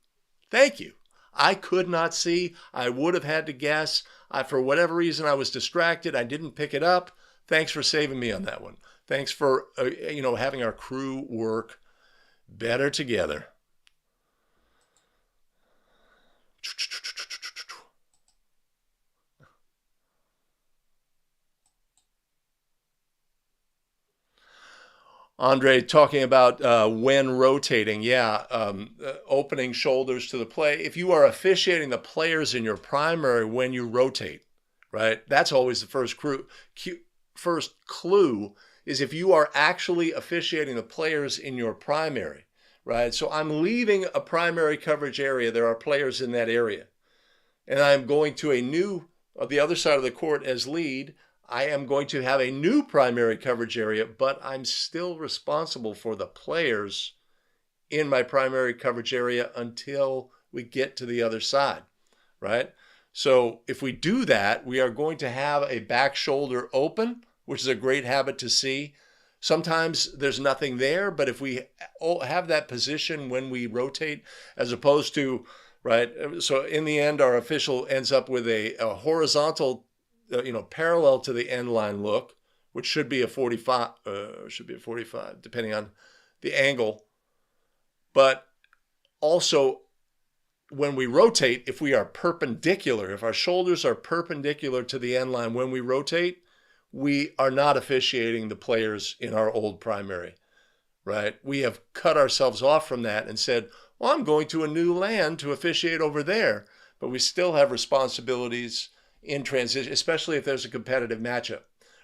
I could not see. I would have had to guess. For whatever reason, I was distracted. I didn't pick it up. Thanks for saving me on that one. Thanks for, having our crew work better together. Andre talking about when rotating, opening shoulders to the play. If you are officiating the players in your primary when you rotate, right? That's always the first clue is if you are actually officiating the players in your primary, right? So I'm leaving a primary coverage area. There are players in that area. And I'm going to the other side of the court as lead. I am going to have a new primary coverage area, but I'm still responsible for the players in my primary coverage area until we get to the other side, right? So if we do that, we are going to have a back shoulder open, which is a great habit to see. Sometimes there's nothing there, but if we have that position when we rotate, as opposed to, right? So in the end, our official ends up with a horizontal, parallel to the end line look, which should be a 45, depending on the angle. But also, when we rotate, if we are perpendicular, if our shoulders are perpendicular to the end line when we rotate, we are not officiating the players in our old primary, right? We have cut ourselves off from that and said, well, I'm going to a new land to officiate over there, but we still have responsibilities in transition, especially if there's a competitive matchup,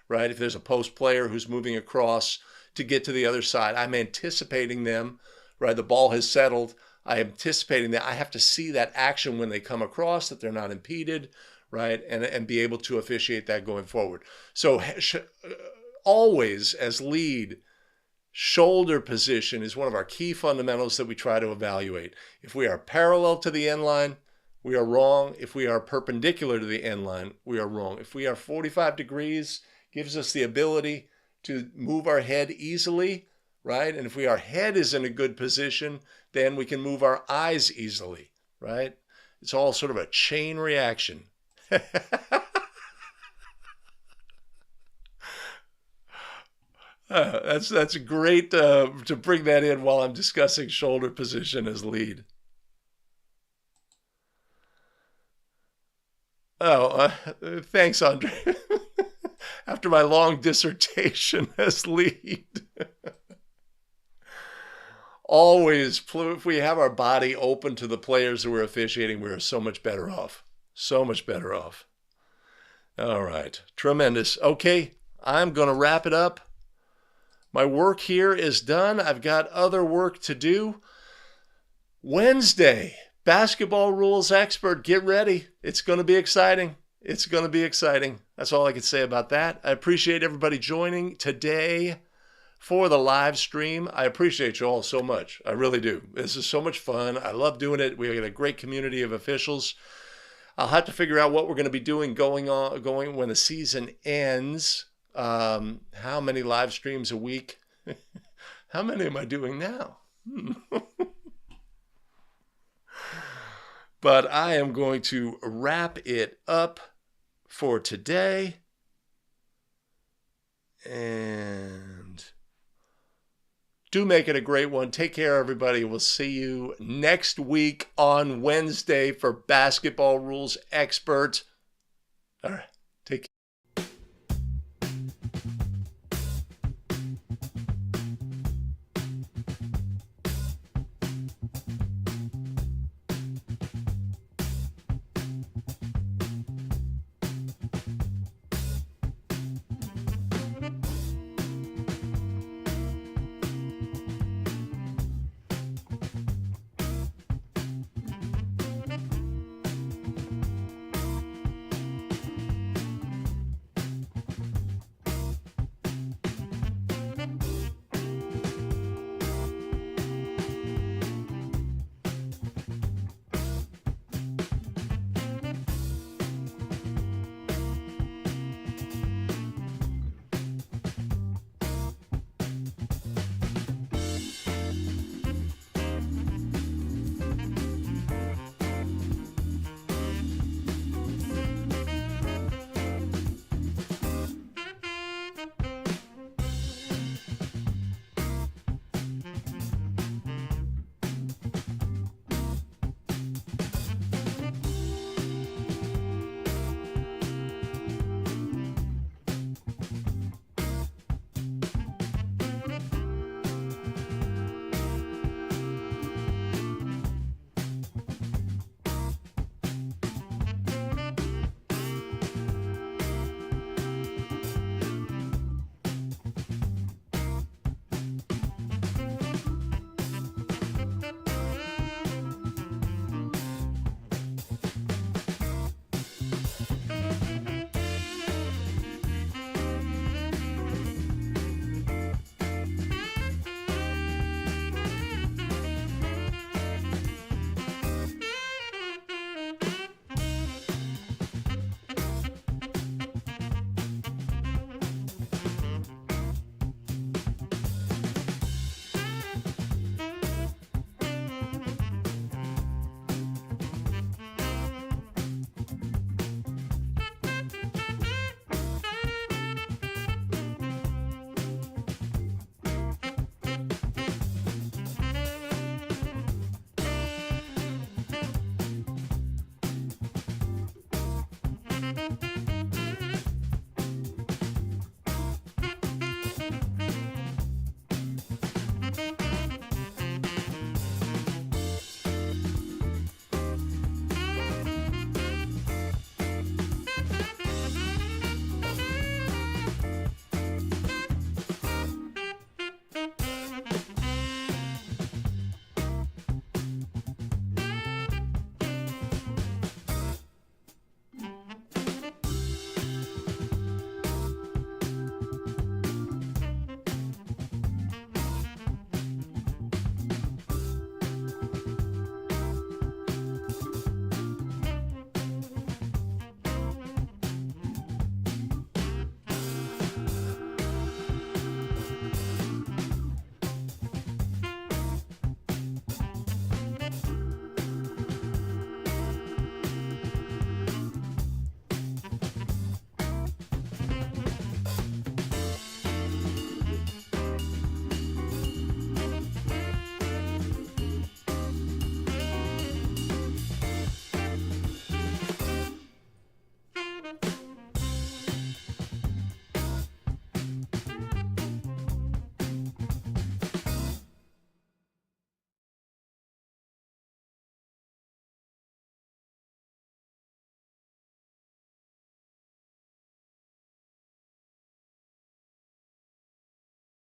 right? If there's a post player who's moving across to get to the other side, I'm anticipating them, right? The ball has settled. I'm anticipating that. I have to see that action when they come across, that they're not impeded, right? And be able to officiate that going forward. So always as lead, shoulder position is one of our key fundamentals that we try to evaluate. If we are parallel to the end line, we are wrong. If we are perpendicular to the end line, we are wrong. If we are 45 degrees, gives us the ability to move our head easily, right? And if our head is in a good position, then we can move our eyes easily, right? It's all sort of a chain reaction. That's great to bring that in while I'm discussing shoulder position as lead. Thanks, Andre. After my long dissertation as lead. Always, if we have our body open to the players that we're officiating, we're so much better off. So much better off. All right. Tremendous. Okay, I'm going to wrap it up. My work here is done. I've got other work to do. Wednesday, basketball rules expert. Get ready. It's going to be exciting. It's going to be exciting. That's all I can say about that. I appreciate everybody joining today for the live stream. I appreciate you all so much. I really do. This is so much fun. I love doing it. We got a great community of officials. I'll have to figure out what we're going to be doing going when the season ends. How many live streams a week? How many am I doing now? But I am going to wrap it up for today. And do make it a great one. Take care, everybody. We'll see you next week on Wednesday for Basketball Rules Expert. All right.